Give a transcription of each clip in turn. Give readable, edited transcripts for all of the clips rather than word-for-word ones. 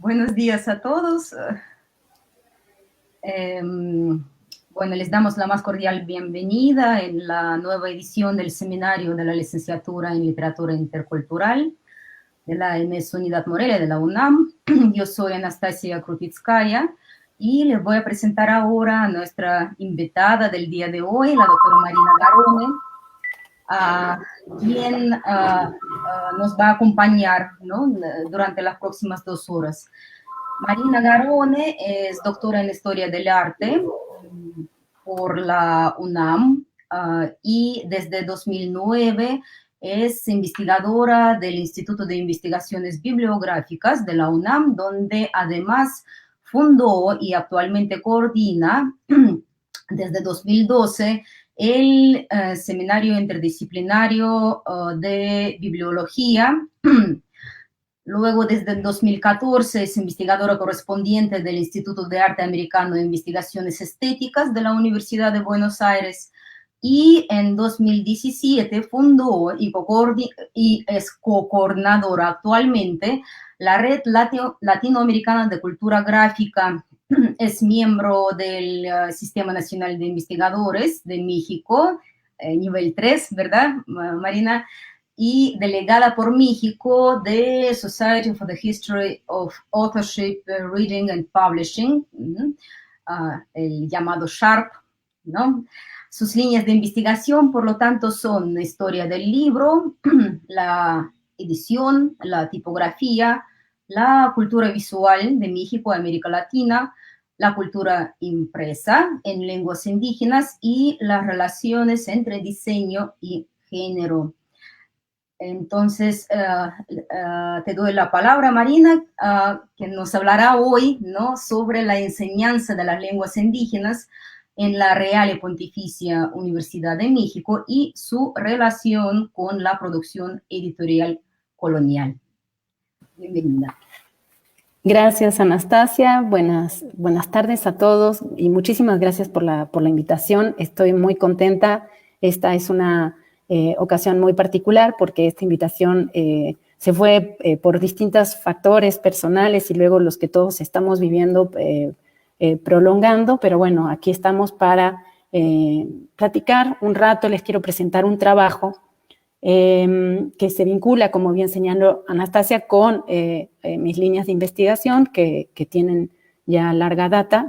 Buenos días a todos. Bueno, les damos la más cordial bienvenida en la nueva edición del seminario de la licenciatura en Literatura Intercultural de la EMES Unidad Morelia de la UNAM. Yo soy Anastasia Krupitskaya y les voy a presentar ahora a nuestra invitada del día de hoy, la doctora Marina Garone, quien nos va a acompañar, ¿no?, durante las próximas 2 horas. Marina Garone es doctora en Historia del Arte por la UNAM y desde 2009 es investigadora del Instituto de Investigaciones Bibliográficas de la UNAM, donde además fundó y actualmente coordina desde 2012 el Seminario Interdisciplinario de Bibliología. Luego, desde el 2014, es investigadora correspondiente del Instituto de Arte Americano de Investigaciones Estéticas de la Universidad de Buenos Aires. Y en 2017 fundó y es co-coordinadora actualmente la Red Latinoamericana de Cultura Gráfica. Es miembro del Sistema Nacional de Investigadores de México, nivel 3, ¿verdad, Marina? Y delegada por México de Society for the History of Authorship, Reading and Publishing, el llamado SHARP, ¿no? Sus líneas de investigación, por lo tanto, son historia del libro, la edición, la tipografía, la cultura visual de México, América Latina, la cultura impresa en lenguas indígenas y las relaciones entre diseño y género. Entonces, te doy la palabra, Marina, que nos hablará hoy, ¿no?, sobre la enseñanza de las lenguas indígenas en la Real y Pontificia Universidad de México y su relación con la producción editorial colonial. Bienvenida. Gracias, Anastasia. Buenas tardes a todos y muchísimas gracias por la invitación. Estoy muy contenta. Esta es una ocasión muy particular porque esta invitación se fue por distintos factores personales y luego los que todos estamos viviendo prolongando, pero bueno, aquí estamos para platicar un rato. Les quiero presentar un trabajo que se vincula, como bien señaló Anastasia, con mis líneas de investigación que tienen ya larga data,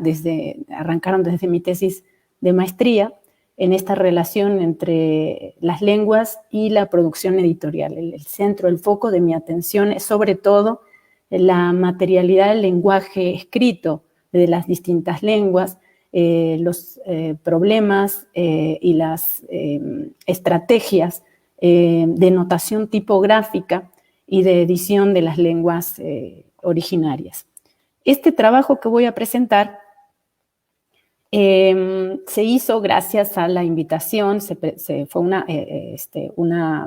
arrancaron desde mi tesis de maestría, en esta relación entre las lenguas y la producción editorial. El centro, el foco de mi atención es sobre todo la materialidad del lenguaje escrito de las distintas lenguas, los problemas y las estrategias de notación tipográfica y de edición de las lenguas originarias. Este trabajo que voy a presentar se hizo gracias a la invitación,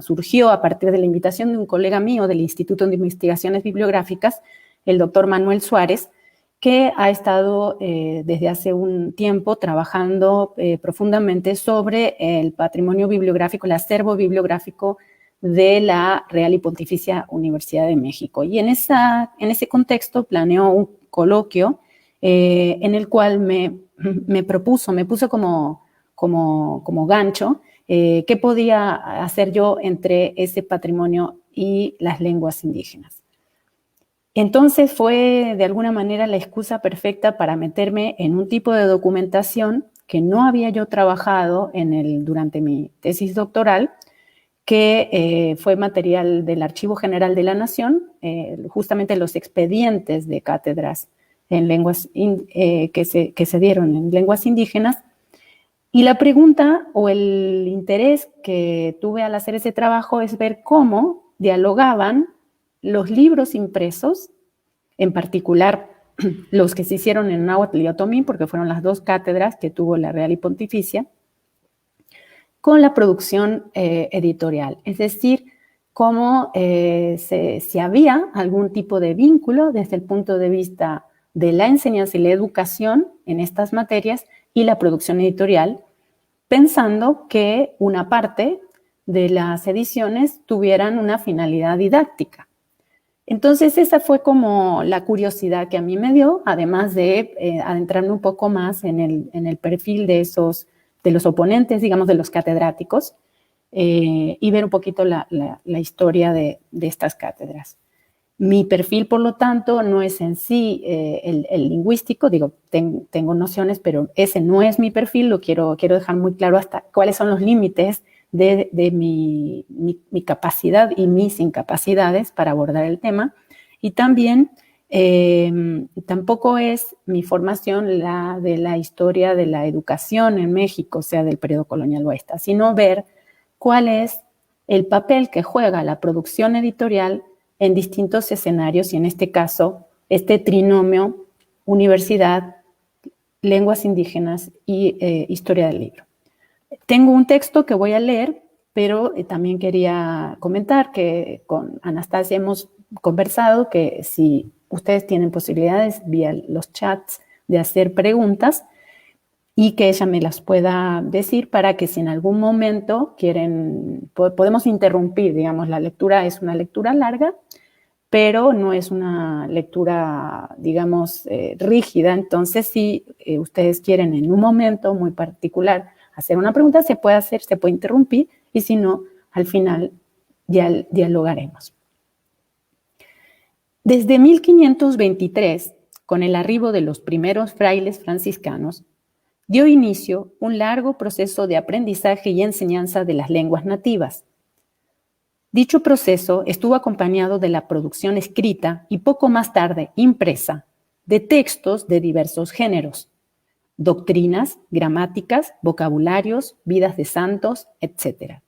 surgió a partir de la invitación de un colega mío del Instituto de Investigaciones Bibliográficas, el doctor Manuel Suárez, que ha estado desde hace un tiempo trabajando profundamente sobre el patrimonio bibliográfico, el acervo bibliográfico de la Real y Pontificia Universidad de México. Y en ese contexto planeó un coloquio en el cual me puso como gancho qué podía hacer yo entre ese patrimonio y las lenguas indígenas. Entonces fue de alguna manera la excusa perfecta para meterme en un tipo de documentación que no había yo trabajado durante mi tesis doctoral, que fue material del Archivo General de la Nación, justamente los expedientes de cátedras en lenguas que se dieron en lenguas indígenas. Y la pregunta o el interés que tuve al hacer ese trabajo es ver cómo dialogaban los libros impresos, en particular los que se hicieron en náhuatl y otomí, porque fueron las 2 cátedras que tuvo la Real y Pontificia, con la producción editorial. Es decir, cómo si había algún tipo de vínculo desde el punto de vista de la enseñanza y la educación en estas materias y la producción editorial, pensando que una parte de las ediciones tuvieran una finalidad didáctica. Entonces, esa fue como la curiosidad que a mí me dio, además de adentrarme un poco más en el perfil de los oponentes, digamos, de los catedráticos, y ver un poquito la historia de estas cátedras. Mi perfil, por lo tanto, no es en sí el lingüístico, digo, tengo nociones, pero ese no es mi perfil, lo quiero dejar muy claro hasta cuáles son los límites de mi capacidad y mis incapacidades para abordar el tema. Y también tampoco es mi formación la de la historia de la educación en México, o sea, del periodo colonial oeste, sino ver cuál es el papel que juega la producción editorial en distintos escenarios y en este caso, este trinomio universidad, lenguas indígenas y historia del libro. Tengo un texto que voy a leer, pero también quería comentar que con Anastasia hemos conversado que si ustedes tienen posibilidades vía los chats de hacer preguntas y que ella me las pueda decir para que si en algún momento quieren, podemos interrumpir, digamos, la lectura es una lectura larga, pero no es una lectura, digamos, rígida. Entonces, si ustedes quieren en un momento muy particular hacer una pregunta, se puede hacer, se puede interrumpir, y si no, al final ya dialogaremos. Desde 1523, con el arribo de los primeros frailes franciscanos, dio inicio un largo proceso de aprendizaje y enseñanza de las lenguas nativas. Dicho proceso estuvo acompañado de la producción escrita y poco más tarde impresa de textos de diversos géneros, doctrinas, gramáticas, vocabularios, vidas de santos, etc.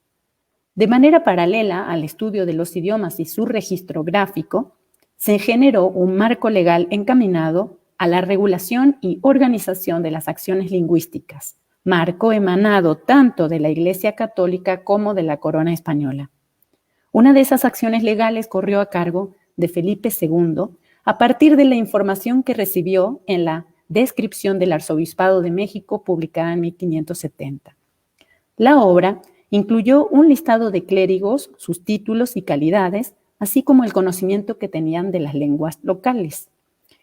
De manera paralela al estudio de los idiomas y su registro gráfico, se generó un marco legal encaminado a la regulación y organización de las acciones lingüísticas, marco emanado tanto de la Iglesia Católica como de la Corona Española. Una de esas acciones legales corrió a cargo de Felipe II a partir de la información que recibió en la Descripción del Arzobispado de México publicada en 1570. La obra incluyó un listado de clérigos, sus títulos y calidades, así como el conocimiento que tenían de las lenguas locales,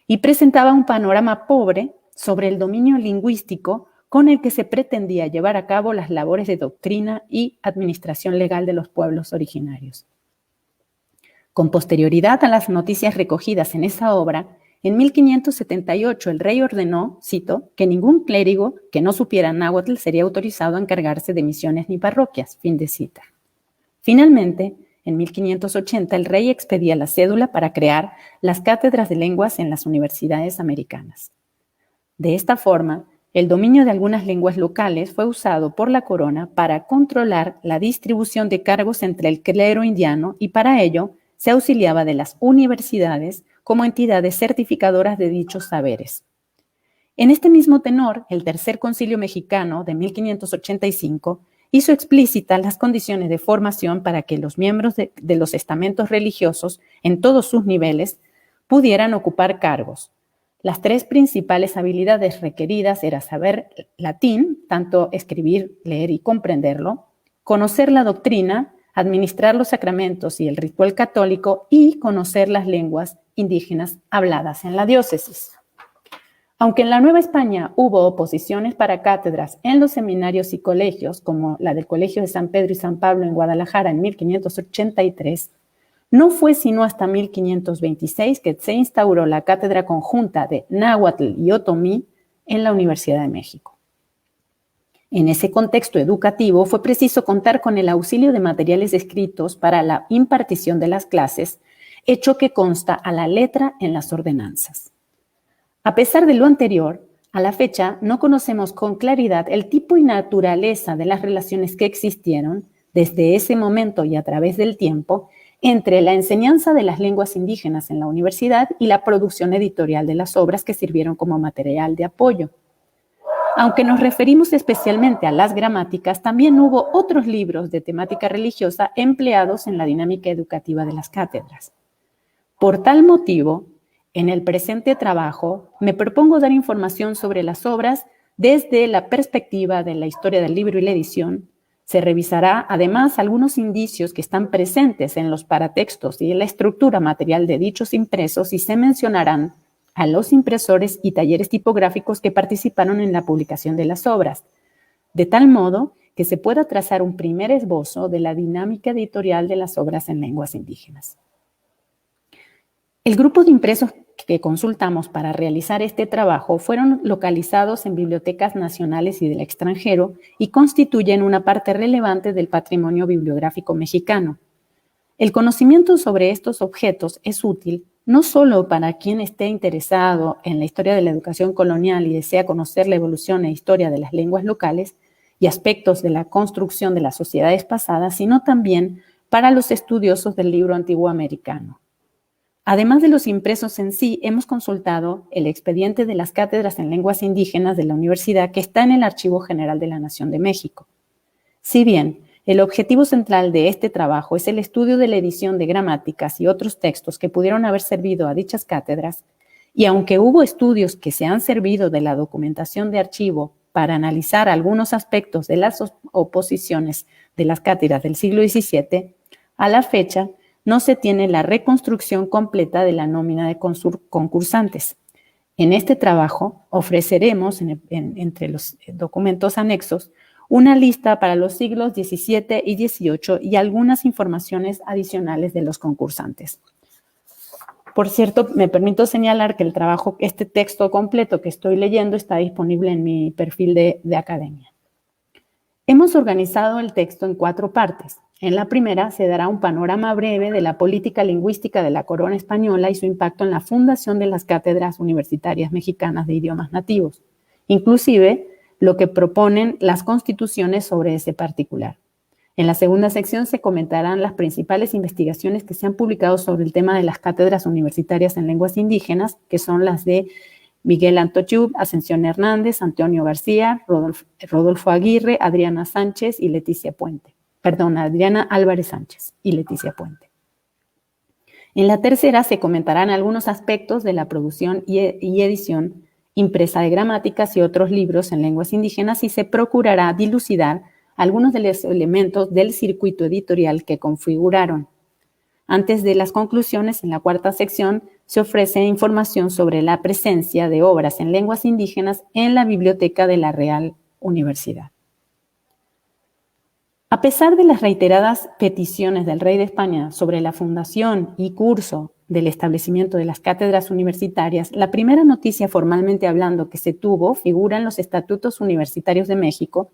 y presentaba un panorama pobre sobre el dominio lingüístico con el que se pretendía llevar a cabo las labores de doctrina y administración legal de los pueblos originarios. Con posterioridad a las noticias recogidas en esa obra, en 1578 el rey ordenó, cito, que ningún clérigo que no supiera náhuatl sería autorizado a encargarse de misiones ni parroquias, fin de cita. Finalmente, en 1580 el rey expedía la cédula para crear las cátedras de lenguas en las universidades americanas. De esta forma, el dominio de algunas lenguas locales fue usado por la corona para controlar la distribución de cargos entre el clero indiano y para ello se auxiliaba de las universidades como entidades certificadoras de dichos saberes. En este mismo tenor, el Tercer Concilio Mexicano de 1585 hizo explícitas las condiciones de formación para que los miembros de los estamentos religiosos en todos sus niveles pudieran ocupar cargos. Las tres principales habilidades requeridas eran saber latín, tanto escribir, leer y comprenderlo, conocer la doctrina, administrar los sacramentos y el ritual católico y conocer las lenguas indígenas habladas en la diócesis. Aunque en la Nueva España hubo oposiciones para cátedras en los seminarios y colegios, como la del Colegio de San Pedro y San Pablo en Guadalajara en 1583, no fue sino hasta 1526 que se instauró la cátedra conjunta de náhuatl y otomí en la Universidad de México. En ese contexto educativo fue preciso contar con el auxilio de materiales escritos para la impartición de las clases, hecho que consta a la letra en las ordenanzas. A pesar de lo anterior, a la fecha no conocemos con claridad el tipo y naturaleza de las relaciones que existieron desde ese momento y a través del tiempo entre la enseñanza de las lenguas indígenas en la universidad y la producción editorial de las obras que sirvieron como material de apoyo. Aunque nos referimos especialmente a las gramáticas, también hubo otros libros de temática religiosa empleados en la dinámica educativa de las cátedras. Por tal motivo, en el presente trabajo me propongo dar información sobre las obras desde la perspectiva de la historia del libro y la edición, Se revisará además algunos indicios que están presentes en los paratextos y en la estructura material de dichos impresos y se mencionarán a los impresores y talleres tipográficos que participaron en la publicación de las obras, de tal modo que se pueda trazar un primer esbozo de la dinámica editorial de las obras en lenguas indígenas. El grupo de impresos que consultamos para realizar este trabajo fueron localizados en bibliotecas nacionales y del extranjero y constituyen una parte relevante del patrimonio bibliográfico mexicano. El conocimiento sobre estos objetos es útil no solo para quien esté interesado en la historia de la educación colonial y desea conocer la evolución e historia de las lenguas locales y aspectos de la construcción de las sociedades pasadas, sino también para los estudiosos del libro antiguo americano. Además de los impresos en sí, hemos consultado el expediente de las cátedras en lenguas indígenas de la universidad que está en el Archivo General de la Nación de México. Si bien el objetivo central de este trabajo es el estudio de la edición de gramáticas y otros textos que pudieron haber servido a dichas cátedras, y aunque hubo estudios que se han servido de la documentación de archivo para analizar algunos aspectos de las oposiciones de las cátedras del siglo XVII, a la fecha no se tiene la reconstrucción completa de la nómina de concursantes. En este trabajo ofreceremos, entre los documentos anexos, una lista para los siglos XVII y XVIII y algunas informaciones adicionales de los concursantes. Por cierto, me permito señalar que el trabajo, este texto completo que estoy leyendo está disponible en mi perfil de academia. Hemos organizado el texto en 4 partes. En la primera se dará un panorama breve de la política lingüística de la corona española y su impacto en la fundación de las cátedras universitarias mexicanas de idiomas nativos, inclusive lo que proponen las constituciones sobre ese particular. En la segunda sección se comentarán las principales investigaciones que se han publicado sobre el tema de las cátedras universitarias en lenguas indígenas, que son las de Miguel Antochub, Ascensión Hernández, Antonio García, Rodolfo Aguirre, Adriana Álvarez Sánchez y Leticia Puente. En la tercera se comentarán algunos aspectos de la producción y edición impresa de gramáticas y otros libros en lenguas indígenas y se procurará dilucidar algunos de los elementos del circuito editorial que configuraron. Antes de las conclusiones, en la cuarta sección se ofrece información sobre la presencia de obras en lenguas indígenas en la biblioteca de la Real Universidad. A pesar de las reiteradas peticiones del rey de España sobre la fundación y curso del establecimiento de las cátedras universitarias, la primera noticia formalmente hablando que se tuvo figura en los Estatutos Universitarios de México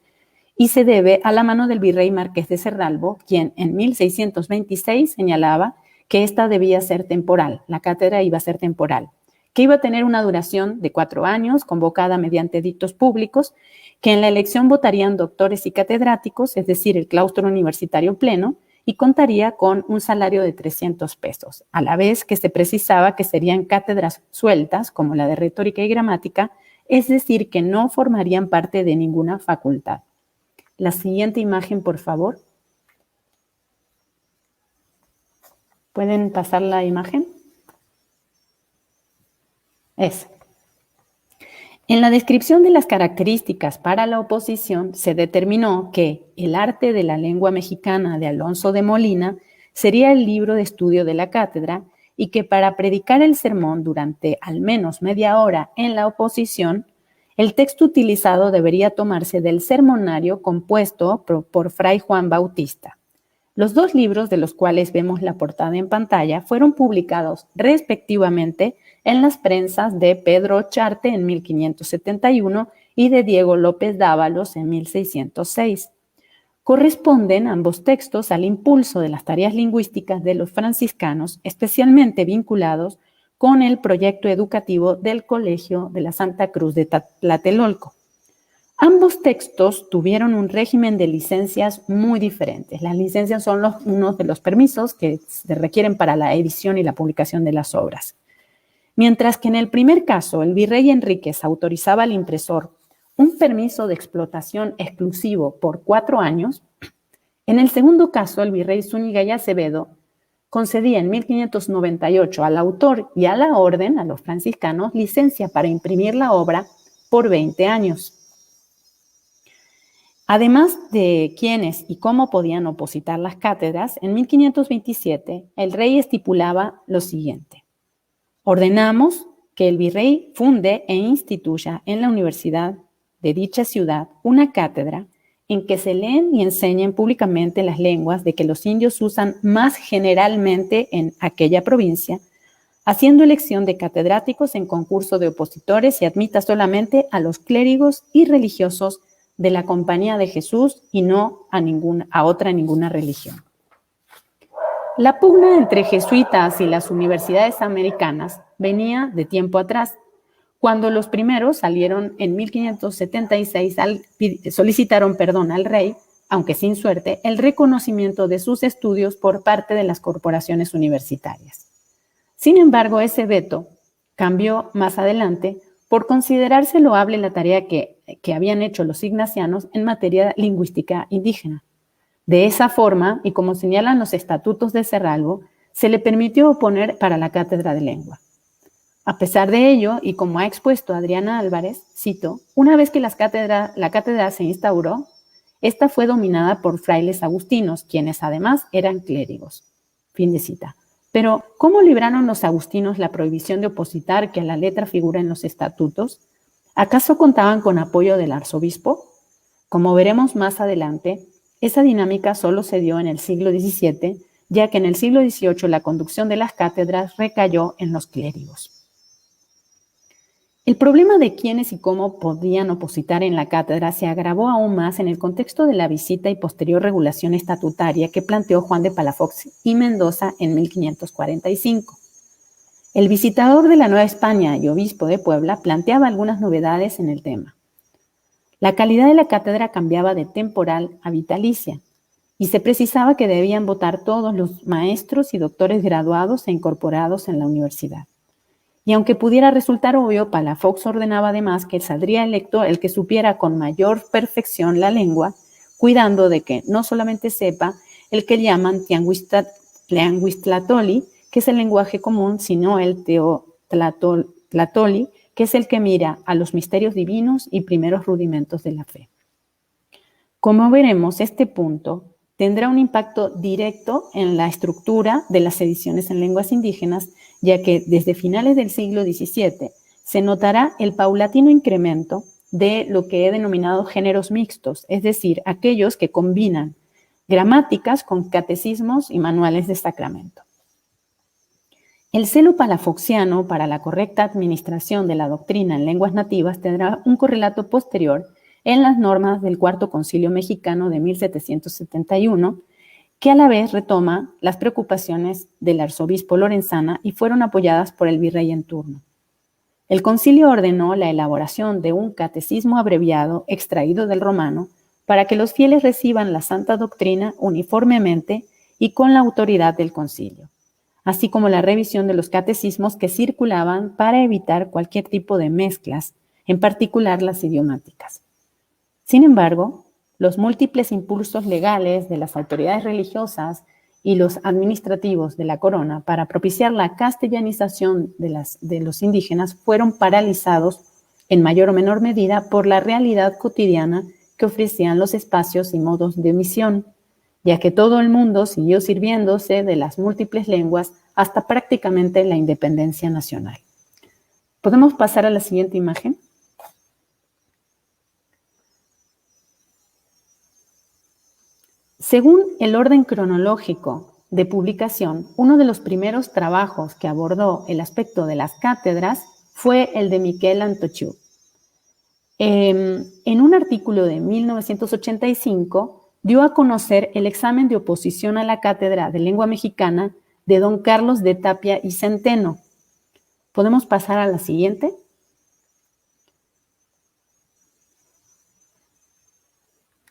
y se debe a la mano del virrey Marqués de Cerralbo, quien en 1626 señalaba que esta debía ser temporal, la cátedra iba a ser temporal, que iba a tener una duración de 4 años, convocada mediante edictos públicos, que en la elección votarían doctores y catedráticos, es decir, el claustro universitario pleno, y contaría con un salario de 300 pesos, a la vez que se precisaba que serían cátedras sueltas, como la de retórica y gramática, es decir, que no formarían parte de ninguna facultad. La siguiente imagen, por favor. ¿Pueden pasar la imagen? En la descripción de las características para la oposición se determinó que El arte de la lengua mexicana de Alonso de Molina sería el libro de estudio de la cátedra y que para predicar el sermón durante al menos media hora en la oposición, el texto utilizado debería tomarse del sermonario compuesto por Fray Juan Bautista. Los 2 libros de los cuales vemos la portada en pantalla fueron publicados respectivamente en las prensas de Pedro Charte en 1571 y de Diego López Dávalos en 1606. Corresponden ambos textos al impulso de las tareas lingüísticas de los franciscanos, especialmente vinculados con el proyecto educativo del Colegio de la Santa Cruz de Tlatelolco. Ambos textos tuvieron un régimen de licencias muy diferentes. Las licencias son unos de los permisos que se requieren para la edición y la publicación de las obras. Mientras que en el primer caso, el virrey Enríquez autorizaba al impresor un permiso de explotación exclusivo por 4 años, en el segundo caso, el virrey Zúñiga y Acevedo concedía en 1598 al autor y a la orden, a los franciscanos, licencia para imprimir la obra por 20 años. Además de quiénes y cómo podían opositar las cátedras, en 1527 el rey estipulaba lo siguiente: ordenamos que el virrey funde e instituya en la universidad de dicha ciudad una cátedra en que se leen y enseñen públicamente las lenguas de que los indios usan más generalmente en aquella provincia, haciendo elección de catedráticos en concurso de opositores y admita solamente a los clérigos y religiosos de la Compañía de Jesús y no a ninguna religión. La pugna entre jesuitas y las universidades americanas venía de tiempo atrás, cuando los primeros salieron en 1576, solicitaron al rey, aunque sin suerte, el reconocimiento de sus estudios por parte de las corporaciones universitarias. Sin embargo, ese veto cambió más adelante por considerarse loable la tarea que habían hecho los ignacianos en materia lingüística indígena. De esa forma, y como señalan los estatutos de Cerralbo, se le permitió oponer para la cátedra de lengua. A pesar de ello, y como ha expuesto Adriana Álvarez, cito, una vez que la cátedra se instauró, esta fue dominada por frailes agustinos, quienes además eran clérigos. Fin de cita. Pero, ¿cómo libraron los agustinos la prohibición de opositar que a la letra figura en los estatutos? ¿Acaso contaban con apoyo del arzobispo? Como veremos más adelante, esa dinámica solo se dio en el siglo XVII, ya que en el siglo XVIII la conducción de las cátedras recayó en los clérigos. El problema de quiénes y cómo podían opositar en la cátedra se agravó aún más en el contexto de la visita y posterior regulación estatutaria que planteó Juan de Palafox y Mendoza en 1545. El visitador de la Nueva España y obispo de Puebla planteaba algunas novedades en el tema. La calidad de la cátedra cambiaba de temporal a vitalicia y se precisaba que debían votar todos los maestros y doctores graduados e incorporados en la universidad. Y aunque pudiera resultar obvio, Palafox ordenaba además que saldría electo el que supiera con mayor perfección la lengua, cuidando de que no solamente sepa el que llaman Tlanhuistlatoli, que es el lenguaje común, sino el Teotlatoli, que es el que mira a los misterios divinos y primeros rudimentos de la fe. Como veremos, este punto tendrá un impacto directo en la estructura de las ediciones en lenguas indígenas, ya que desde finales del siglo XVII se notará el paulatino incremento de lo que he denominado géneros mixtos, es decir, aquellos que combinan gramáticas con catecismos y manuales de sacramento. El celo palafoxiano para la correcta administración de la doctrina en lenguas nativas tendrá un correlato posterior en las normas del Cuarto Concilio Mexicano de 1771, que a la vez retoma las preocupaciones del arzobispo Lorenzana y fueron apoyadas por el virrey en turno. El concilio ordenó la elaboración de un catecismo abreviado extraído del romano para que los fieles reciban la santa doctrina uniformemente y con la autoridad del concilio, así como la revisión de los catecismos que circulaban para evitar cualquier tipo de mezclas, en particular las idiomáticas. Sin embargo, los múltiples impulsos legales de las autoridades religiosas y los administrativos de la corona para propiciar la castellanización de los indígenas fueron paralizados en mayor o menor medida por la realidad cotidiana que ofrecían los espacios y modos de misión, ya que todo el mundo siguió sirviéndose de las múltiples lenguas hasta prácticamente la independencia nacional. ¿Podemos pasar a la siguiente imagen? Según el orden cronológico de publicación, uno de los primeros trabajos que abordó el aspecto de las cátedras fue el de Miquel Antochú. En un artículo de 1985 dio a conocer el examen de oposición a la cátedra de lengua mexicana de don Carlos de Tapia y Centeno. ¿Podemos pasar a la siguiente?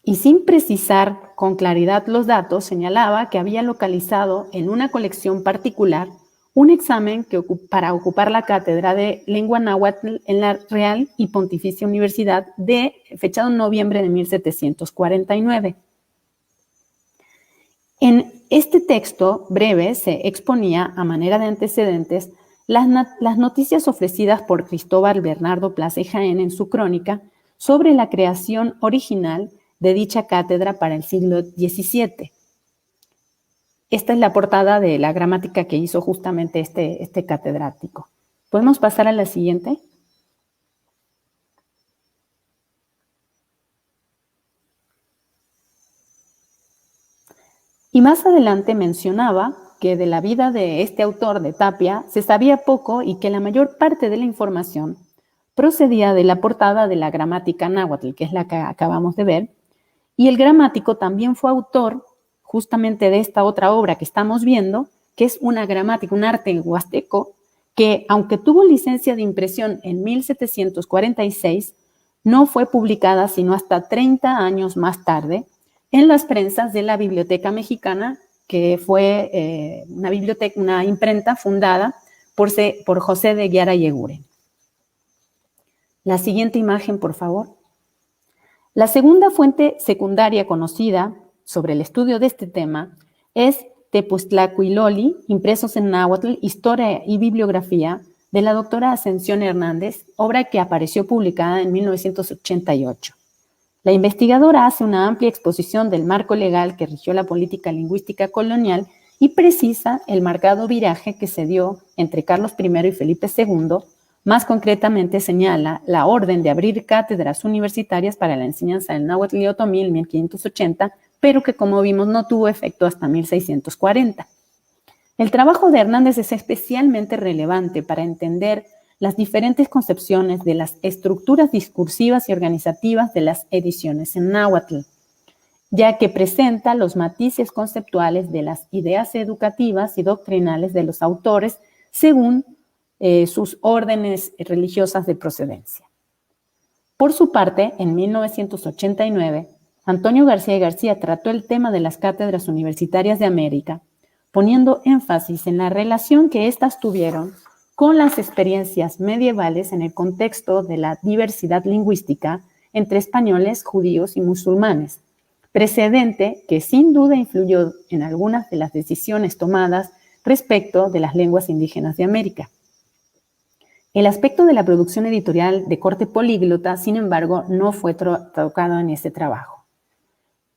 Y sin precisar con claridad los datos, señalaba que había localizado en una colección particular un examen para ocupar la cátedra de lengua náhuatl en la Real y Pontificia Universidad fechado en noviembre de 1749. En este texto breve se exponía a manera de antecedentes las noticias ofrecidas por Cristóbal Bernardo Plaza y Jaén en su crónica sobre la creación original de dicha cátedra para el siglo XVII. Esta es la portada de la gramática que hizo justamente este catedrático. ¿Podemos pasar a la siguiente? Y más adelante mencionaba que de la vida de este autor de Tapia se sabía poco y que la mayor parte de la información procedía de la portada de la gramática náhuatl, que es la que acabamos de ver, y el gramático también fue autor justamente de esta otra obra que estamos viendo, que es una gramática, un arte huasteco, que aunque tuvo licencia de impresión en 1746, no fue publicada sino hasta 30 años más tarde en las prensas de la Biblioteca Mexicana, que fue una imprenta fundada por José de Guiara y Eguren. La siguiente imagen, por favor. La segunda fuente secundaria conocida sobre el estudio de este tema es Tepuztlacuiloli, impresos en náhuatl, historia y bibliografía, de la doctora Ascensión Hernández, obra que apareció publicada en 1988. La investigadora hace una amplia exposición del marco legal que rigió la política lingüística colonial y precisa el marcado viraje que se dio entre Carlos I y Felipe II. Más concretamente señala la orden de abrir cátedras universitarias para la enseñanza del náhuatl y otomí en 1580, pero que, como vimos, no tuvo efecto hasta 1640. El trabajo de Hernández es especialmente relevante para entender las diferentes concepciones de las estructuras discursivas y organizativas de las ediciones en náhuatl, ya que presenta los matices conceptuales de las ideas educativas y doctrinales de los autores según sus órdenes religiosas de procedencia. Por su parte, en 1989, Antonio García y García trató el tema de las cátedras universitarias de América, poniendo énfasis en la relación que éstas tuvieron con las experiencias medievales en el contexto de la diversidad lingüística entre españoles, judíos y musulmanes, precedente que sin duda influyó en algunas de las decisiones tomadas respecto de las lenguas indígenas de América. El aspecto de la producción editorial de corte políglota, sin embargo, no fue tocado en este trabajo.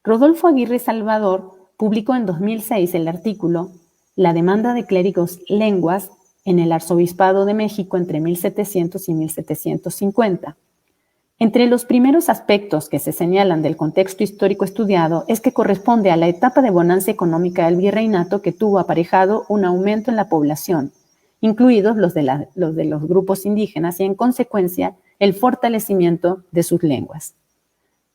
Rodolfo Aguirre Salvador publicó en 2006 el artículo La demanda de clérigos lenguas en el Arzobispado de México entre 1700 y 1750. Entre los primeros aspectos que se señalan del contexto histórico estudiado es que corresponde a la etapa de bonanza económica del virreinato que tuvo aparejado un aumento en la población, incluidos los de los grupos indígenas y, en consecuencia, el fortalecimiento de sus lenguas.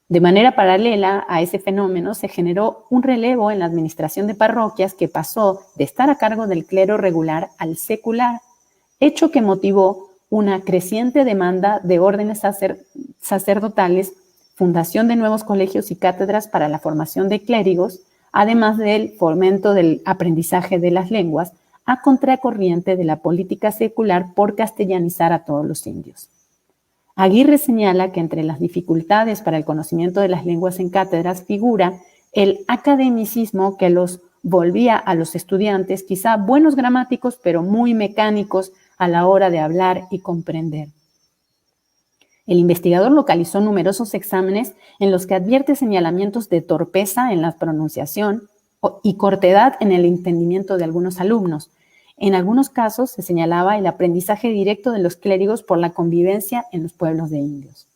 De manera paralela a ese fenómeno se generó un relevo en la administración de parroquias que pasó de estar a cargo del clero regular al secular, hecho que motivó una creciente demanda de órdenes sacerdotales, fundación de nuevos colegios y cátedras para la formación de clérigos, además del fomento del aprendizaje de las lenguas, a contracorriente de la política secular por castellanizar a todos los indios. Aguirre señala que entre las dificultades para el conocimiento de las lenguas en cátedras figura el academicismo que los volvía a los estudiantes quizá buenos gramáticos, pero muy mecánicos a la hora de hablar y comprender. El investigador localizó numerosos exámenes en los que advierte señalamientos de torpeza en la pronunciación y cortedad en el entendimiento de algunos alumnos. En algunos casos se señalaba el aprendizaje directo de los clérigos por la convivencia en los pueblos de indios.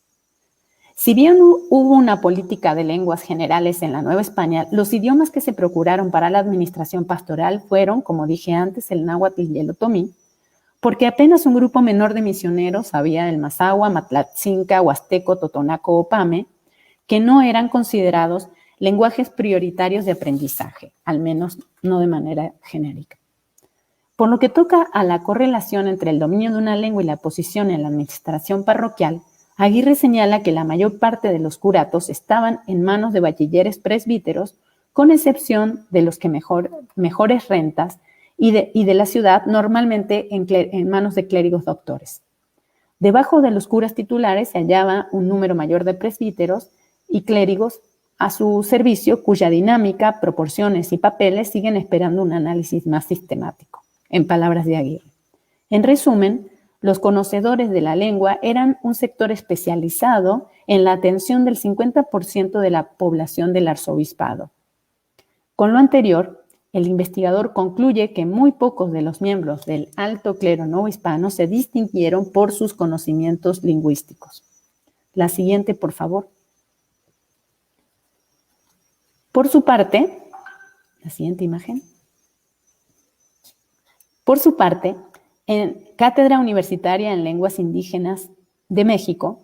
Si bien hubo una política de lenguas generales en la Nueva España, los idiomas que se procuraron para la administración pastoral fueron, como dije antes, el náhuatl y el otomí, porque apenas un grupo menor de misioneros había el mazahua, matlatzinca, huasteco, totonaco o pame, que no eran considerados lenguajes prioritarios de aprendizaje, al menos no de manera genérica. Por lo que toca a la correlación entre el dominio de una lengua y la posición en la administración parroquial, Aguirre señala que la mayor parte de los curatos estaban en manos de bachilleres presbíteros, con excepción de los que mejores rentas y de la ciudad, normalmente en manos de clérigos doctores. Debajo de los curas titulares se hallaba un número mayor de presbíteros y clérigos a su servicio, cuya dinámica, proporciones y papeles siguen esperando un análisis más sistemático, en palabras de Aguirre. En resumen, los conocedores de la lengua eran un sector especializado en la atención del 50% de la población del arzobispado. Con lo anterior, el investigador concluye que muy pocos de los miembros del alto clero novohispano se distinguieron por sus conocimientos lingüísticos. La siguiente, por favor. Por su parte, la siguiente imagen. Por su parte, en Cátedra Universitaria en Lenguas Indígenas de México,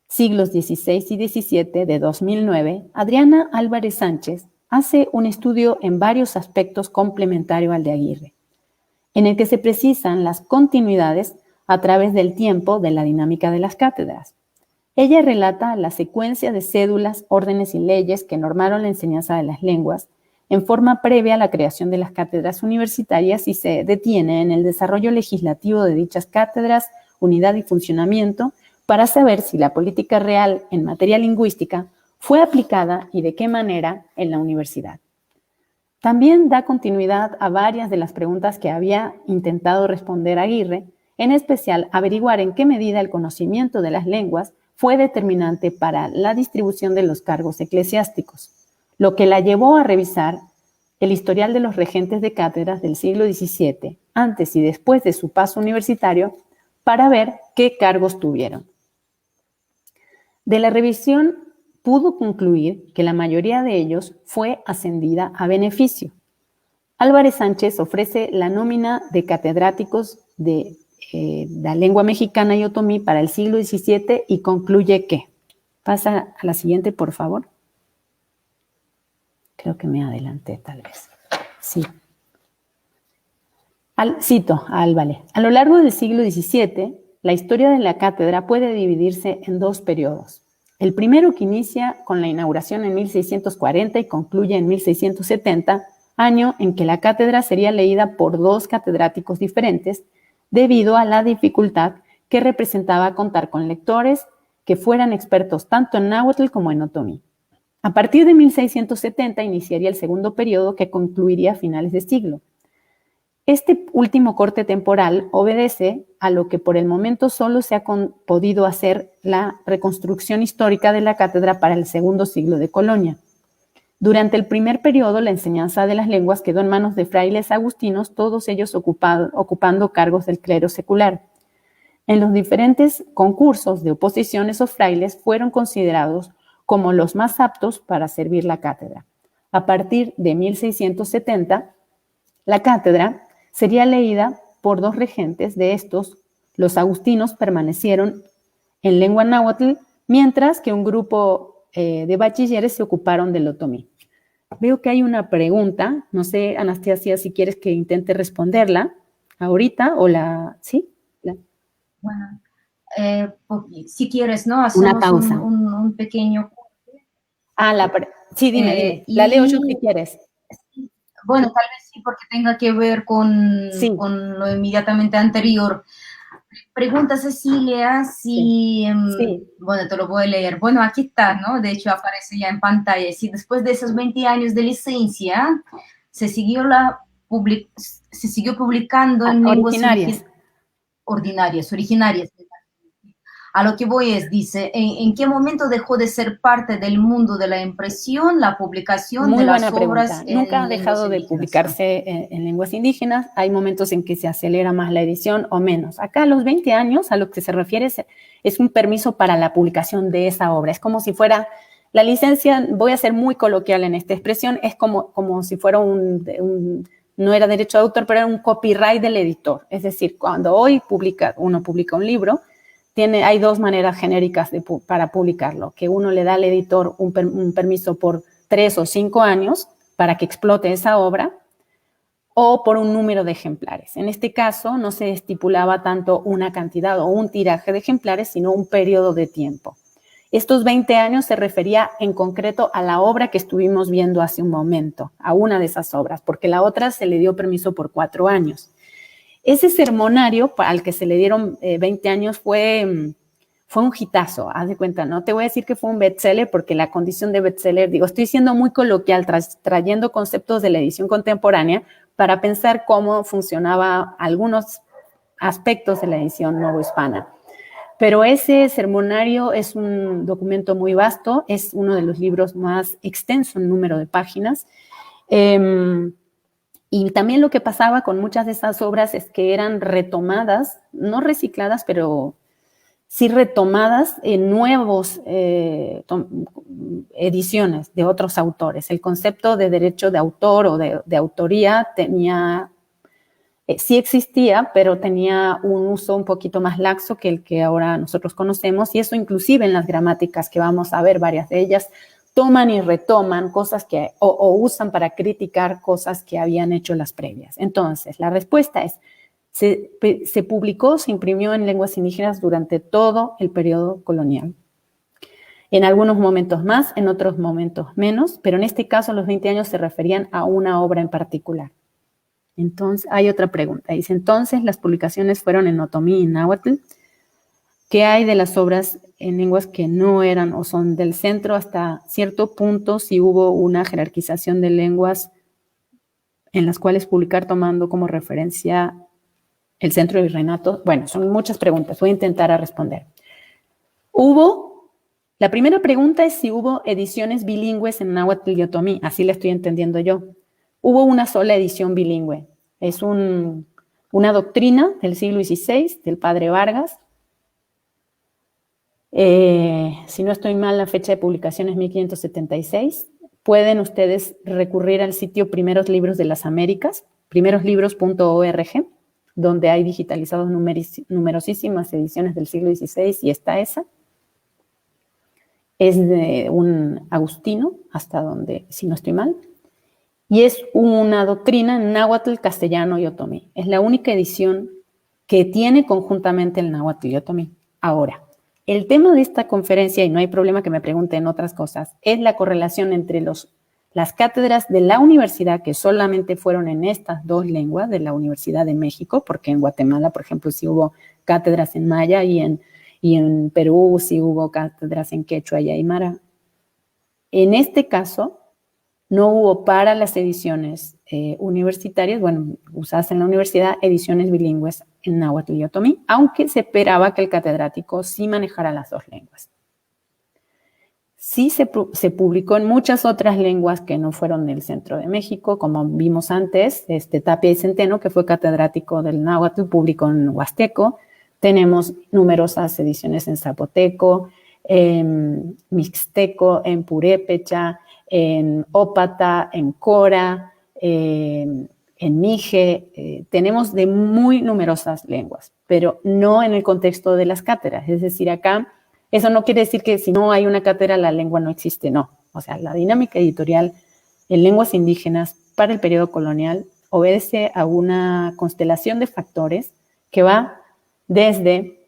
siglos XVI y XVII de 2009, Adriana Álvarez Sánchez hace un estudio en varios aspectos complementario al de Aguirre, en el que se precisan las continuidades a través del tiempo de la dinámica de las cátedras. Ella relata la secuencia de cédulas, órdenes y leyes que normaron la enseñanza de las lenguas en forma previa a la creación de las cátedras universitarias y se detiene en el desarrollo legislativo de dichas cátedras, unidad y funcionamiento, para saber si la política real en materia lingüística fue aplicada y de qué manera en la universidad. También da continuidad a varias de las preguntas que había intentado responder Aguirre, en especial averiguar en qué medida el conocimiento de las lenguas fue determinante para la distribución de los cargos eclesiásticos, lo que la llevó a revisar el historial de los regentes de cátedras del siglo XVII, antes y después de su paso universitario, para ver qué cargos tuvieron. De la revisión pudo concluir que la mayoría de ellos fue ascendida a beneficio. Álvarez Sánchez ofrece la nómina de catedráticos de la lengua mexicana y otomí para el siglo XVII y concluye que, pasa a la siguiente, por favor. Creo que me adelanté, tal vez. Sí. Cito a Álvarez. A lo largo del siglo XVII, la historia de la cátedra puede dividirse en dos periodos. El primero, que inicia con la inauguración en 1640 y concluye en 1670, año en que la cátedra sería leída por dos catedráticos diferentes, debido a la dificultad que representaba contar con lectores que fueran expertos tanto en náhuatl como en otomí. A partir de 1670 iniciaría el segundo periodo que concluiría a finales de siglo. Este último corte temporal obedece a lo que por el momento solo se ha podido hacer la reconstrucción histórica de la cátedra para el segundo siglo de Colonia. Durante el primer periodo, la enseñanza de las lenguas quedó en manos de frailes agustinos, todos ellos ocupando cargos del clero secular. En los diferentes concursos de oposición, esos frailes fueron considerados como los más aptos para servir la cátedra. A partir de 1670, la cátedra sería leída por dos regentes. De estos, los agustinos permanecieron en lengua náhuatl, mientras que un grupo de bachilleres se ocuparon del otomí. Veo que hay una pregunta, no sé, Anastasia, si quieres que intente responderla ahorita o la... ¿Sí? Bueno, si quieres, ¿no? Hacemos una pausa. Un pequeño... Sí, dime. La leo yo si quieres. Bueno, tal vez sí, porque tenga que ver con lo inmediatamente anterior. Pregunta Cecilia si, bueno, te lo voy a leer. Bueno, aquí está, ¿no? De hecho, aparece ya en pantalla. Si después de esos 20 años de licencia se siguió publicando en lenguas originarias. A lo que voy es, dice, ¿en qué momento dejó de ser parte del mundo de la impresión, la publicación de las obras? Nunca ha dejado de publicarse en lenguas indígenas. Hay momentos en que se acelera más la edición o menos. Acá a los 20 años, a lo que se refiere, es un permiso para la publicación de esa obra. Es como si fuera la licencia, voy a ser muy coloquial en esta expresión, es como si fuera no era derecho de autor, pero era un copyright del editor. Es decir, cuando hoy uno publica un libro, hay dos maneras genéricas para publicarlo, que uno le da al editor un permiso por 3 o 5 años para que explote esa obra, o por un número de ejemplares. En este caso no se estipulaba tanto una cantidad o un tiraje de ejemplares, sino un periodo de tiempo. Estos 20 años se refería en concreto a la obra que estuvimos viendo hace un momento, a una de esas obras, porque la otra se le dio permiso por 4 años. Ese sermonario al que se le dieron 20 años fue un hitazo, haz de cuenta, no te voy a decir que fue un bestseller porque la condición de bestseller, estoy siendo muy coloquial, trayendo conceptos de la edición contemporánea para pensar cómo funcionaba algunos aspectos de la edición novohispana. Pero ese sermonario es un documento muy vasto, es uno de los libros más extenso en número de páginas. Y también lo que pasaba con muchas de esas obras es que eran retomadas, no recicladas, pero sí retomadas en nuevos ediciones de otros autores. El concepto de derecho de autor o de autoría tenía, sí existía, pero tenía un uso un poquito más laxo que el que ahora nosotros conocemos, y eso inclusive en las gramáticas que vamos a ver, varias de ellas, toman y retoman cosas que, o usan para criticar cosas que habían hecho las previas. Entonces, la respuesta es, se publicó, se imprimió en lenguas indígenas durante todo el periodo colonial. En algunos momentos más, en otros momentos menos, pero en este caso los 20 años se referían a una obra en particular. Entonces, hay otra pregunta. Dice, entonces, las publicaciones fueron en otomí y náhuatl. ¿Qué hay de las obras en lenguas que no eran o son del centro? Hasta cierto punto, si hubo una jerarquización de lenguas en las cuales publicar tomando como referencia el centro virreinato. Bueno, son muchas preguntas, voy a intentar a responder. La primera pregunta es si hubo ediciones bilingües en náhuatl y otomí, así la estoy entendiendo yo. Hubo una sola edición bilingüe, es una doctrina del siglo XVI, del padre Vargas. Si no estoy mal, la fecha de publicación es 1576. Pueden ustedes recurrir al sitio Primeros Libros de las Américas, primeroslibros.org, donde hay digitalizados numerosísimas ediciones del siglo XVI, y está esa. Es de un agustino, hasta donde, si no estoy mal, y es una doctrina en náhuatl, castellano y otomí. Es la única edición que tiene conjuntamente el náhuatl y otomí. Ahora, el tema de esta conferencia, y no hay problema que me pregunten otras cosas, es la correlación entre las cátedras de la universidad, que solamente fueron en estas dos lenguas, de la Universidad de México, porque en Guatemala, por ejemplo, sí hubo cátedras en maya, y en Perú sí hubo cátedras en quechua y aymara. En este caso, no hubo para las ediciones universitarias, bueno, usadas en la universidad, ediciones bilingües en náhuatl y otomí, aunque se esperaba que el catedrático sí manejara las dos lenguas. Sí se publicó en muchas otras lenguas que no fueron del centro de México, como vimos antes, Tapia y Centeno, que fue catedrático del náhuatl, publicó en huasteco. Tenemos numerosas ediciones en zapoteco, en mixteco, en purépecha, en ópata, en cora, en mije. Tenemos de muy numerosas lenguas, pero no en el contexto de las cátedras. Es decir, acá, eso no quiere decir que si no hay una cátedra, la lengua no existe, no. O sea, la dinámica editorial en lenguas indígenas para el periodo colonial obedece a una constelación de factores que va desde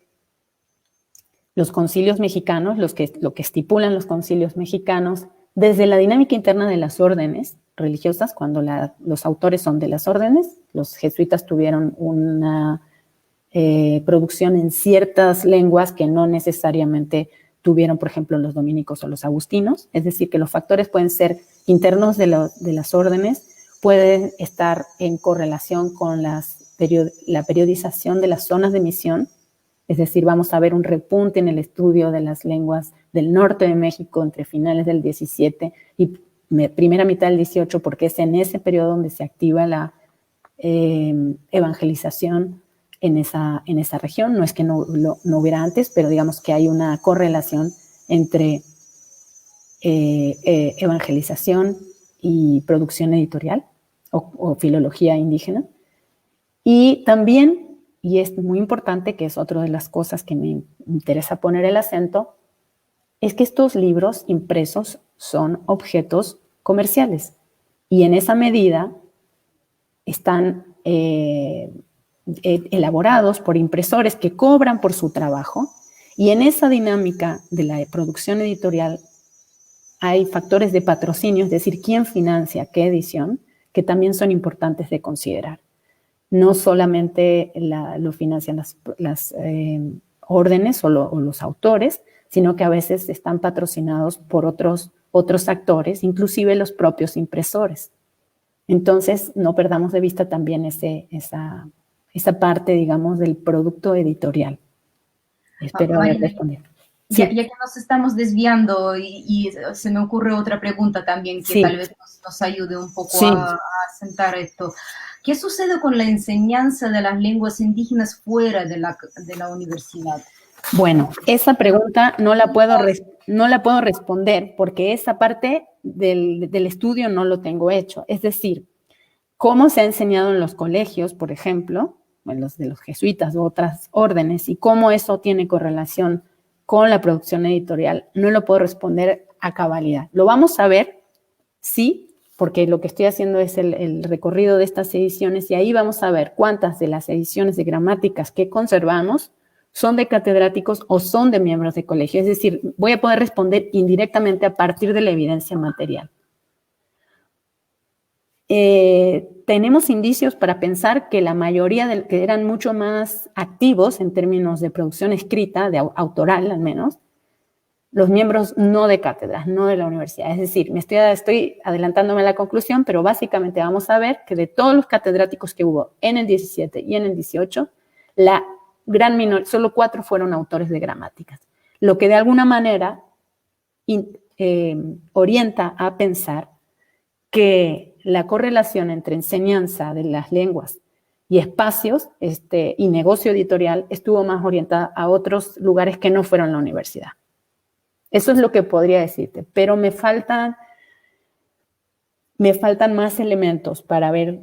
los concilios mexicanos, lo que estipulan los concilios mexicanos, desde la dinámica interna de las órdenes religiosas, cuando los autores son de las órdenes. Los jesuitas tuvieron una producción en ciertas lenguas que no necesariamente tuvieron, por ejemplo, los dominicos o los agustinos. Es decir, que los factores pueden ser internos de las órdenes, pueden estar en correlación con la periodización de las zonas de misión. Es decir, vamos a ver un repunte en el estudio de las lenguas del norte de México entre finales del 17 y primera mitad del 18, porque es en ese periodo donde se activa la evangelización en esa región. No es que no hubiera antes, pero digamos que hay una correlación entre evangelización y producción editorial o filología indígena. Y también, y es muy importante, que es otra de las cosas que me interesa poner el acento, es que estos libros impresos son objetos comerciales, y en esa medida están elaborados por impresores que cobran por su trabajo, y en esa dinámica de la producción editorial hay factores de patrocinio, es decir, quién financia qué edición, que también son importantes de considerar. No solamente lo financian las órdenes o los autores, sino que a veces están patrocinados por otros actores, inclusive los propios impresores. Entonces, no perdamos de vista también esa esa parte, digamos, del producto editorial. Espero haber Marina, respondido. ya, Sí, ya que nos estamos desviando y se me ocurre otra pregunta también que tal sí, vez nos ayude un poco sí. a sentar esto. ¿Qué sucede con la enseñanza de las lenguas indígenas fuera de la universidad? Bueno, esa pregunta no la puedo responder porque esa parte del estudio no lo tengo hecho. Es decir, cómo se ha enseñado en los colegios, por ejemplo, en los de los jesuitas u otras órdenes, y cómo eso tiene correlación con la producción editorial, no lo puedo responder a cabalidad. Lo vamos a ver, sí, porque lo que estoy haciendo es el recorrido de estas ediciones y ahí vamos a ver cuántas de las ediciones de gramáticas que conservamos son de catedráticos o son de miembros de colegio. Es decir, voy a poder responder indirectamente a partir de la evidencia material. Tenemos indicios para pensar que la mayoría que eran mucho más activos en términos de producción escrita, de autoral al menos, los miembros no de cátedras, no de la universidad. Es decir, estoy adelantándome a la conclusión, pero básicamente vamos a ver que de todos los catedráticos que hubo en el 17 y en el 18, la gran minoría, solo 4 fueron autores de gramáticas, lo que de alguna manera orienta a pensar que la correlación entre enseñanza de las lenguas y espacios y negocio editorial estuvo más orientada a otros lugares que no fueron la universidad. Eso es lo que podría decirte, pero me faltan más elementos para ver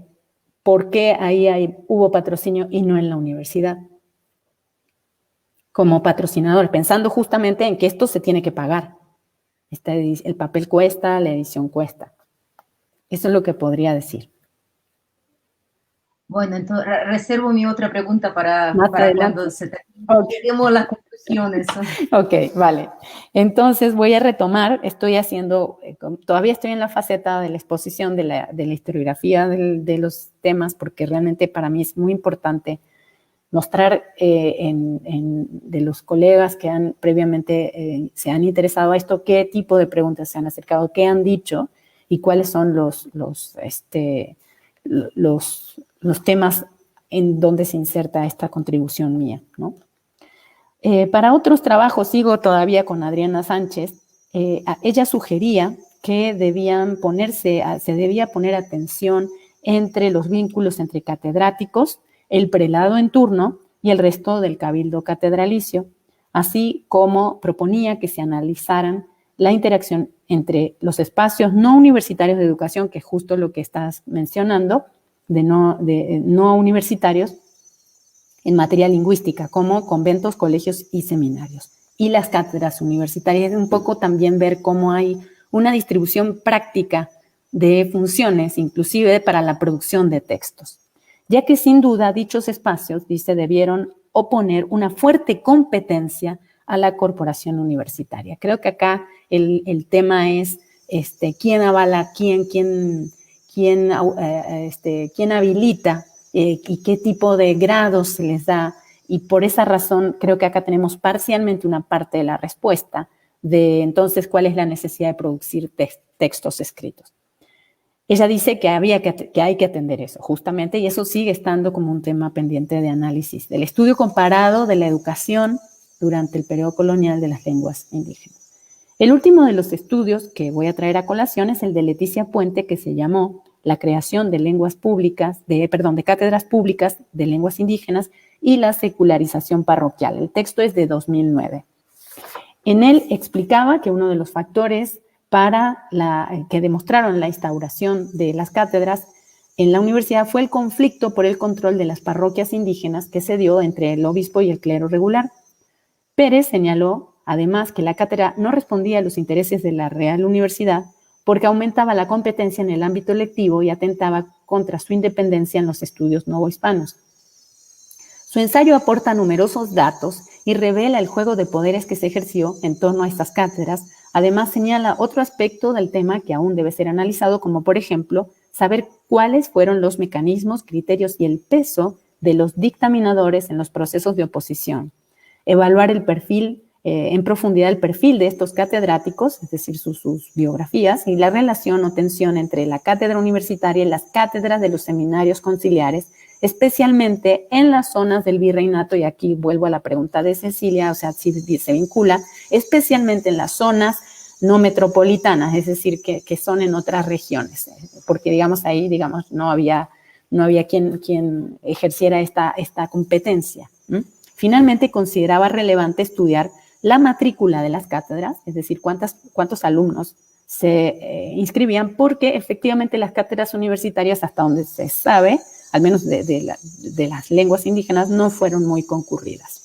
por qué ahí hubo patrocinio y no en la universidad. Como patrocinador, pensando justamente en que esto se tiene que pagar. El papel cuesta, la edición cuesta. Eso es lo que podría decir. Bueno, entonces reservo mi otra pregunta para Adelante. cuando lleguemos a las conclusiones. Ok, vale. Entonces voy a retomar, todavía estoy en la faceta de la exposición de la historiografía de los temas, porque realmente para mí es muy importante mostrar de los colegas que previamente se han interesado a esto, qué tipo de preguntas se han acercado, qué han dicho y cuáles son los temas en donde se inserta esta contribución mía, ¿no? Para otros trabajos, sigo todavía con Adriana Sánchez, ella sugería que se debía poner atención entre los vínculos entre catedráticos, el prelado en turno y el resto del cabildo catedralicio, así como proponía que se analizaran la interacción entre los espacios no universitarios de educación, que es justo lo que estás mencionando, de no universitarios, en materia lingüística, como conventos, colegios y seminarios. Y las cátedras universitarias, un poco también ver cómo hay una distribución práctica de funciones, inclusive para la producción de textos. Ya que sin duda dichos espacios, dice, debieron oponer una fuerte competencia a la corporación universitaria. Creo que acá el tema es quién avala, quién habilita y qué tipo de grados se les da, y por esa razón creo que acá tenemos parcialmente una parte de la respuesta de entonces cuál es la necesidad de producir textos escritos. Ella dice que hay que atender eso, justamente, y eso sigue estando como un tema pendiente de análisis, del estudio comparado de la educación durante el periodo colonial de las lenguas indígenas. El último de los estudios que voy a traer a colación es el de Leticia Puente, que se llamó La creación de de cátedras públicas de lenguas indígenas y la secularización parroquial. El texto es de 2009. En él explicaba que uno de los factores que demostraron la instauración de las cátedras en la universidad fue el conflicto por el control de las parroquias indígenas que se dio entre el obispo y el clero regular. Pérez señaló, además, que la cátedra no respondía a los intereses de la Real Universidad porque aumentaba la competencia en el ámbito lectivo y atentaba contra su independencia en los estudios novohispanos. Su ensayo aporta numerosos datos y revela el juego de poderes que se ejerció en torno a estas cátedras. Además, señala otro aspecto del tema que aún debe ser analizado, como por ejemplo, saber cuáles fueron los mecanismos, criterios y el peso de los dictaminadores en los procesos de oposición. Evaluar en profundidad el perfil de estos catedráticos, es decir, sus biografías, y la relación o tensión entre la cátedra universitaria y las cátedras de los seminarios conciliares, especialmente en las zonas del virreinato, y aquí vuelvo a la pregunta de Cecilia, o sea, si se vincula, especialmente en las zonas no metropolitanas, es decir, que son en otras regiones, porque digamos ahí, digamos, no había quien ejerciera esta competencia. Finalmente, consideraba relevante estudiar la matrícula de las cátedras, es decir, cuántos alumnos se inscribían, porque efectivamente las cátedras universitarias, hasta donde se sabe, al menos de las lenguas indígenas, no fueron muy concurridas.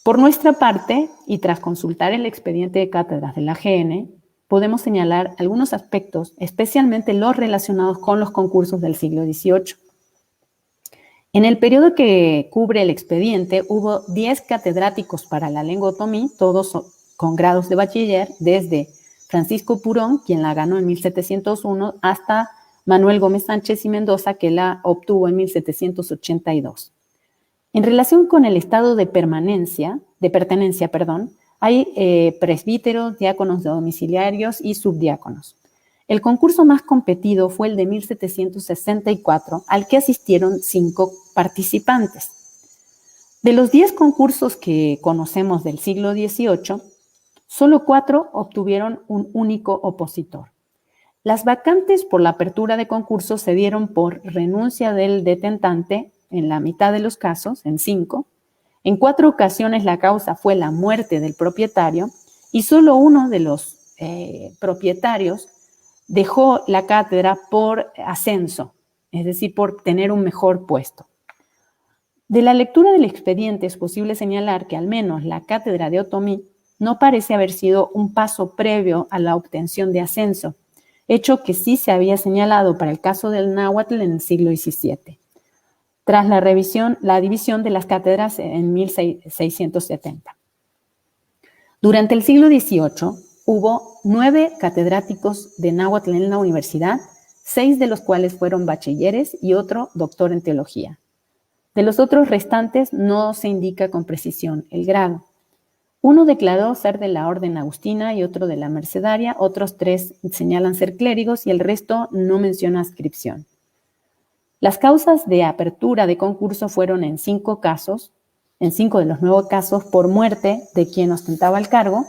Por nuestra parte, y tras consultar el expediente de cátedras de la AGN, podemos señalar algunos aspectos, especialmente los relacionados con los concursos del siglo XVIII. En el periodo que cubre el expediente, hubo 10 catedráticos para la lengua otomí, todos con grados de bachiller, desde Francisco Purón, quien la ganó en 1701, hasta Manuel Gómez Sánchez y Mendoza, que la obtuvo en 1782. En relación con el estado de pertenencia, hay presbíteros, diáconos domiciliarios y subdiáconos. El concurso más competido fue el de 1764, al que asistieron 5 participantes. De los 10 concursos que conocemos del siglo XVIII, solo 4 obtuvieron un único opositor. Las vacantes por la apertura de concursos se dieron por renuncia del detentante en la mitad de los casos, en 5. En 4 ocasiones la causa fue la muerte del propietario y solo uno de los propietarios dejó la cátedra por ascenso, es decir, por tener un mejor puesto. De la lectura del expediente es posible señalar que al menos la cátedra de otomí no parece haber sido un paso previo a la obtención de ascenso, hecho que sí se había señalado para el caso del náhuatl en el siglo XVII, tras la división de las cátedras en 1670. Durante el siglo XVIII hubo 9 catedráticos de náhuatl en la universidad, 6 de los cuales fueron bachilleres y otro doctor en teología. De los otros restantes no se indica con precisión el grado. Uno declaró ser de la orden agustina y otro de la mercedaria, otros 3 señalan ser clérigos y el resto no menciona adscripción. Las causas de apertura de concurso fueron en 5 casos, en 5 de los 9 casos por muerte de quien ostentaba el cargo,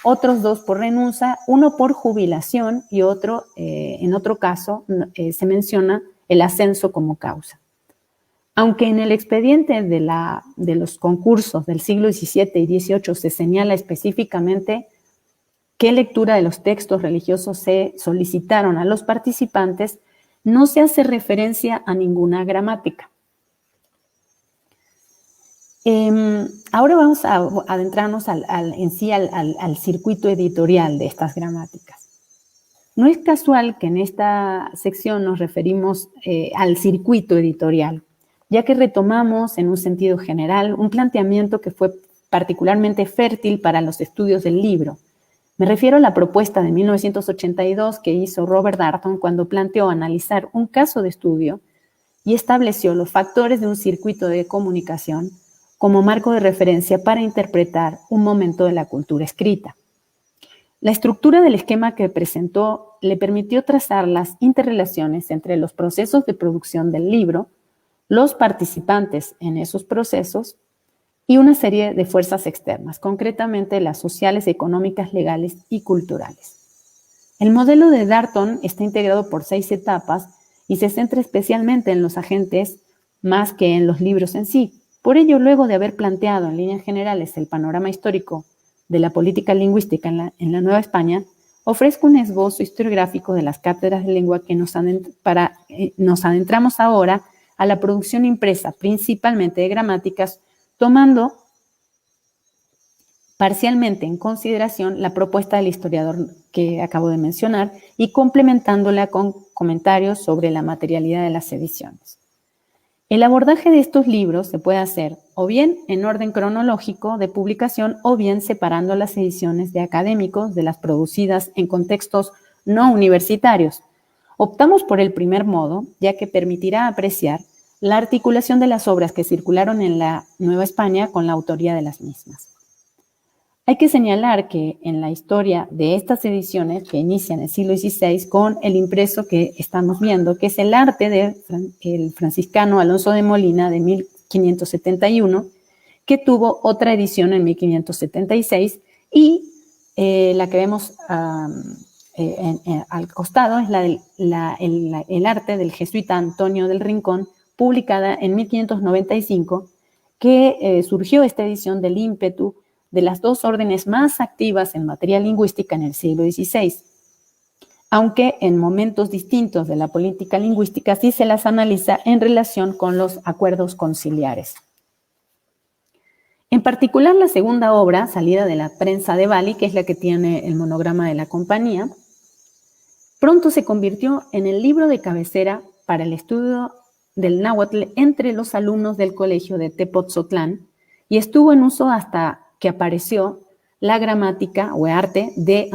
otros 2 por renuncia, uno por jubilación y otro, en otro caso, se menciona el ascenso como causa. Aunque en el expediente de los concursos del siglo XVII y XVIII se señala específicamente qué lectura de los textos religiosos se solicitaron a los participantes, no se hace referencia a ninguna gramática. Ahora vamos a adentrarnos al circuito editorial de estas gramáticas. No es casual que en esta sección nos referimos al circuito editorial, ya que retomamos en un sentido general un planteamiento que fue particularmente fértil para los estudios del libro. Me refiero a la propuesta de 1982 que hizo Robert Darnton cuando planteó analizar un caso de estudio y estableció los factores de un circuito de comunicación como marco de referencia para interpretar un momento de la cultura escrita. La estructura del esquema que presentó le permitió trazar las interrelaciones entre los procesos de producción del libro, los participantes en esos procesos y una serie de fuerzas externas, concretamente las sociales, económicas, legales y culturales. El modelo de Darnton está integrado por 6 etapas y se centra especialmente en los agentes más que en los libros en sí. Por ello, luego de haber planteado en líneas generales el panorama histórico de la política lingüística en la Nueva España, ofrezco un esbozo historiográfico de las cátedras de lengua que nos adentramos ahora a la producción impresa, principalmente de gramáticas, tomando parcialmente en consideración la propuesta del historiador que acabo de mencionar y complementándola con comentarios sobre la materialidad de las ediciones. El abordaje de estos libros se puede hacer o bien en orden cronológico de publicación o bien separando las ediciones de académicos de las producidas en contextos no universitarios. Optamos por el primer modo, ya que permitirá apreciar la articulación de las obras que circularon en la Nueva España con la autoría de las mismas. Hay que señalar que en la historia de estas ediciones, que inician en el siglo XVI, con el impreso que estamos viendo, que es el arte del franciscano Alonso de Molina de 1571, que tuvo otra edición en 1576, y la que vemos al costado es el arte del jesuita Antonio del Rincón, publicada en 1595, que surgió esta edición del ímpetu de las dos órdenes más activas en materia lingüística en el siglo XVI, aunque en momentos distintos de la política lingüística sí se las analiza en relación con los acuerdos conciliares. En particular, la segunda obra, salida de la prensa de Bali, que es la que tiene el monograma de la compañía, pronto se convirtió en el libro de cabecera para el estudio del náhuatl entre los alumnos del colegio de Tepotzotlán y estuvo en uso hasta que apareció la gramática o arte de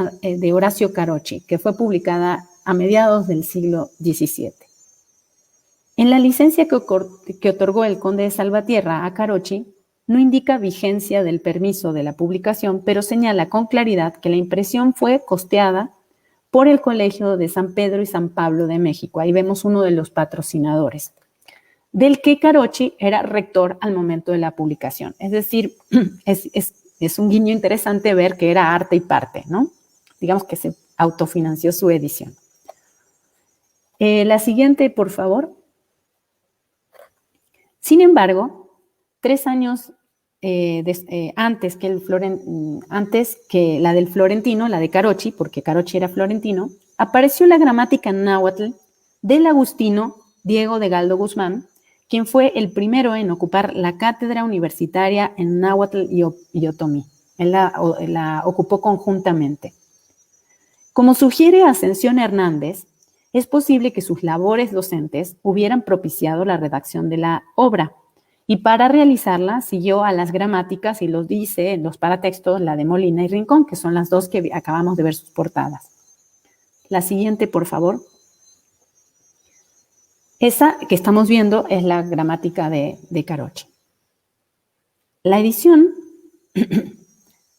Horacio Carochi, que fue publicada a mediados del siglo XVII. En la licencia que otorgó el conde de Salvatierra a Carochi, no indica vigencia del permiso de la publicación, pero señala con claridad que la impresión fue costeada por el Colegio de San Pedro y San Pablo de México. Ahí vemos uno de los patrocinadores, del que Carochi era rector al momento de la publicación. Es decir, es un guiño interesante ver que era arte y parte, ¿no? Digamos que se autofinanció su edición. La siguiente, por favor. Sin embargo, 3 años antes que la del florentino, la de Carochi, porque Carochi era florentino, apareció la gramática náhuatl del agustino Diego de Galdo Guzmán, quien fue el primero en ocupar la cátedra universitaria en náhuatl y otomí. Él la ocupó conjuntamente. Como sugiere Ascensión Hernández, es posible que sus labores docentes hubieran propiciado la redacción de la obra, y para realizarla siguió a las gramáticas, y los dice en los paratextos, la de Molina y Rincón, que son las dos que acabamos de ver sus portadas. La siguiente, por favor. Esa que estamos viendo es la gramática de Carochi. La edición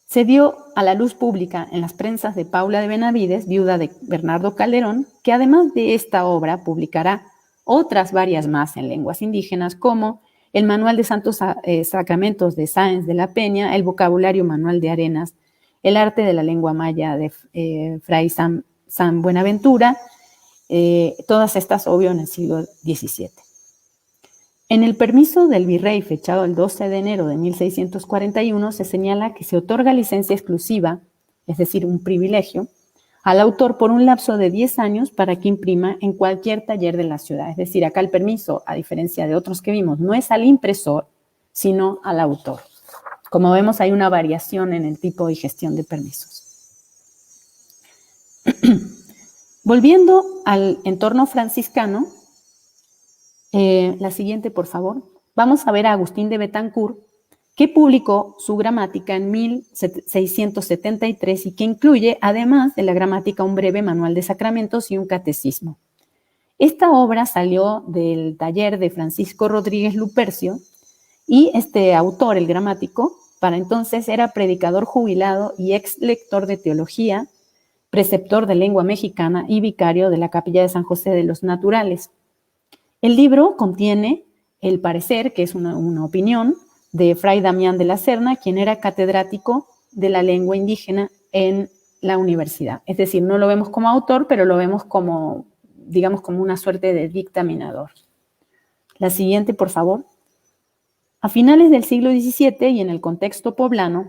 se dio a la luz pública en las prensas de Paula de Benavides, viuda de Bernardo Calderón, que además de esta obra publicará otras varias más en lenguas indígenas, como el Manual de Santos Sacramentos de Sáenz de la Peña, el Vocabulario Manual de Arenas, el Arte de la Lengua Maya de Fray San Buenaventura, todas estas, obvio, en el siglo XVII. En el permiso del virrey, fechado el 12 de enero de 1641, se señala que se otorga licencia exclusiva, es decir, un privilegio, al autor por un lapso de 10 años para que imprima en cualquier taller de la ciudad. Es decir, acá el permiso, a diferencia de otros que vimos, no es al impresor, sino al autor. Como vemos, hay una variación en el tipo y gestión de permisos. Volviendo al entorno franciscano, la siguiente, por favor. Vamos a ver a Agustín de Betancourt, que publicó su gramática en 1673 y que incluye, además de la gramática, un breve manual de sacramentos y un catecismo. Esta obra salió del taller de Francisco Rodríguez Lupercio, y este autor, el gramático, para entonces era predicador jubilado y ex lector de teología, preceptor de lengua mexicana y vicario de la Capilla de San José de los Naturales. El libro contiene el parecer, que es una opinión, de Fray Damián de la Serna, quien era catedrático de la lengua indígena en la universidad. Es decir, no lo vemos como autor, pero lo vemos como, digamos, como una suerte de dictaminador. La siguiente, por favor. A finales del siglo XVII y en el contexto poblano,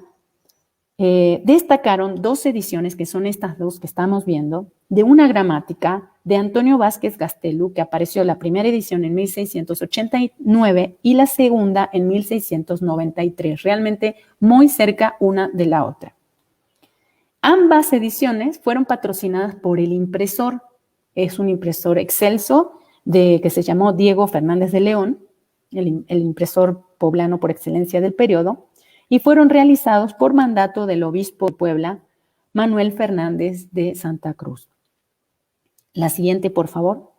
destacaron 2 ediciones, que son estas dos que estamos viendo, de una gramática de Antonio Vázquez Gastelu, que apareció la primera edición en 1689 y la segunda en 1693, realmente muy cerca una de la otra. Ambas ediciones fueron patrocinadas por el impresor, es un impresor excelso que se llamó Diego Fernández de León, el impresor poblano por excelencia del periodo, y fueron realizados por mandato del obispo de Puebla, Manuel Fernández de Santa Cruz. La siguiente, por favor.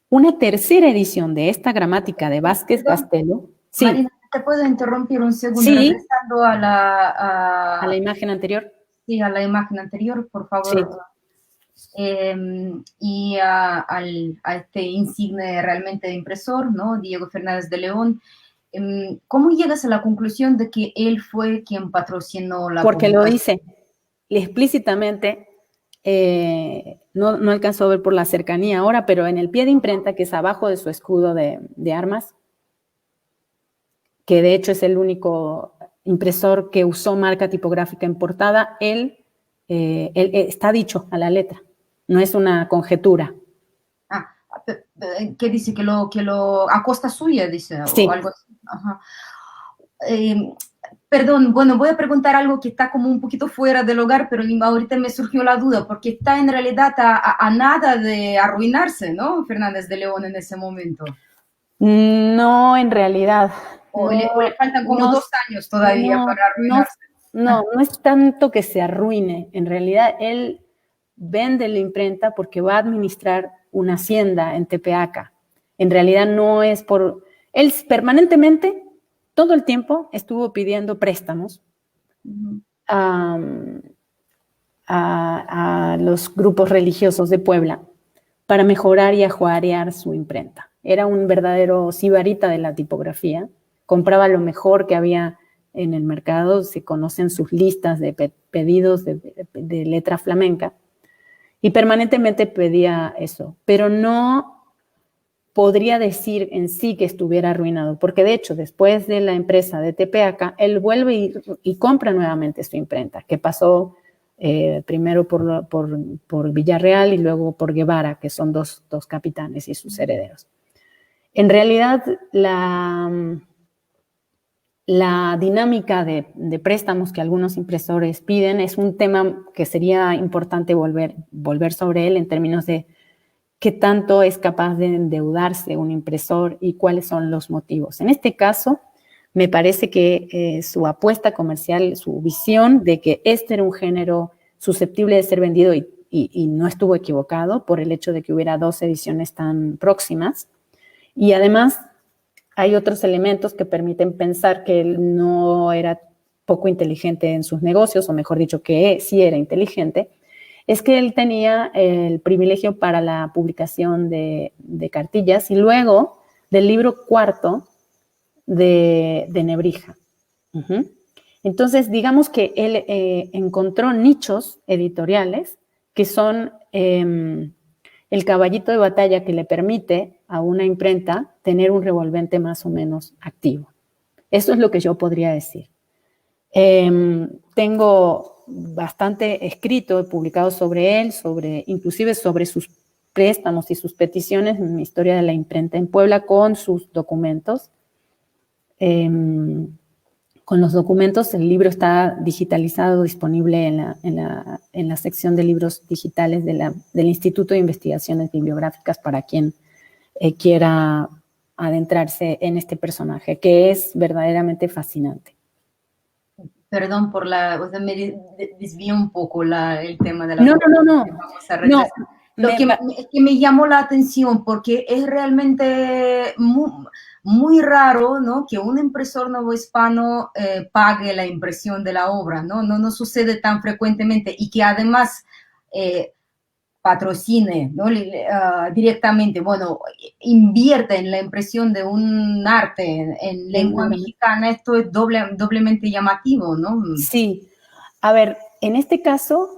Una tercera edición de esta gramática de Vázquez Gastelu. Sí. Marina, te puedo interrumpir un segundo, Sí, regresando a la imagen anterior. sí, a la imagen anterior, por Sí. favor. Y a este insigne realmente impresor, ¿no? Diego Fernández de León. ¿Cómo llegas a la conclusión de que él fue quien patrocinó la Porque lo publicación? dice explícitamente, no alcanzó a ver por la cercanía ahora, pero en el pie de imprenta, que es abajo de su escudo de armas, que de hecho es el único impresor que usó marca tipográfica en portada, él está dicho a la letra, no es una conjetura. Ah, ¿qué dice? Que lo a costa suya, dice, o Sí. algo así. Ajá. Eh, Perdón, bueno, voy a preguntar algo que está como un poquito fuera del hogar, pero ahorita me surgió la duda, porque está en realidad a nada de arruinarse, ¿no? Fernández de León en ese momento. No, en realidad, O le faltan como no, 2 años todavía no, para arruinarse. no es tanto que se arruine. En realidad, él vende la imprenta porque va a administrar una hacienda en Tepeaca. En realidad no es por... Él permanentemente, todo el tiempo, estuvo pidiendo préstamos a, a los grupos religiosos de Puebla para mejorar y ajuarear su imprenta. Era un verdadero sibarita de la tipografía, compraba lo mejor que había en el mercado, se conocen sus listas de pedidos de letra flamenca, y permanentemente pedía eso, pero no podría decir en sí que estuviera arruinado, porque de hecho, después de la empresa de Tepeaca, él vuelve y compra nuevamente su imprenta, que pasó primero por Villarreal y luego por Guevara, que son dos capitanes y sus herederos. En realidad, la dinámica de préstamos que algunos impresores piden es un tema que sería importante volver sobre él en términos de qué tanto es capaz de endeudarse un impresor y cuáles son los motivos. En este caso, me parece que su apuesta comercial, su visión de que este era un género susceptible de ser vendido y no estuvo equivocado por el hecho de que hubiera 2 ediciones tan próximas. Y además hay otros elementos que permiten pensar que él no era poco inteligente en sus negocios, o mejor dicho, que sí era inteligente, es que él tenía el privilegio para la publicación de cartillas y luego del libro cuarto de Nebrija. Entonces, digamos que él encontró nichos editoriales que son el caballito de batalla que le permite a una imprenta tener un revolvente más o menos activo. Eso es lo que yo podría decir. Tengo bastante escrito, publicado sobre él, inclusive sobre sus préstamos y sus peticiones en mi historia de la imprenta en Puebla con sus documentos. Con los documentos, el libro está digitalizado, disponible en la sección de libros digitales del Instituto de Investigaciones Bibliográficas para quien quiera adentrarse en este personaje, que es verdaderamente fascinante. Perdón por o sea, me desvié un poco el tema de la No. Vamos a regresar. Es que me llamó la atención porque es realmente muy raro, ¿no? Que un impresor novohispano pague la impresión de la obra, ¿no? No sucede tan frecuentemente y que además patrocine, ¿no? Directamente, bueno, invierte en la impresión de un arte en lengua mexicana, esto es doblemente llamativo, ¿no? Sí, a ver, en este caso,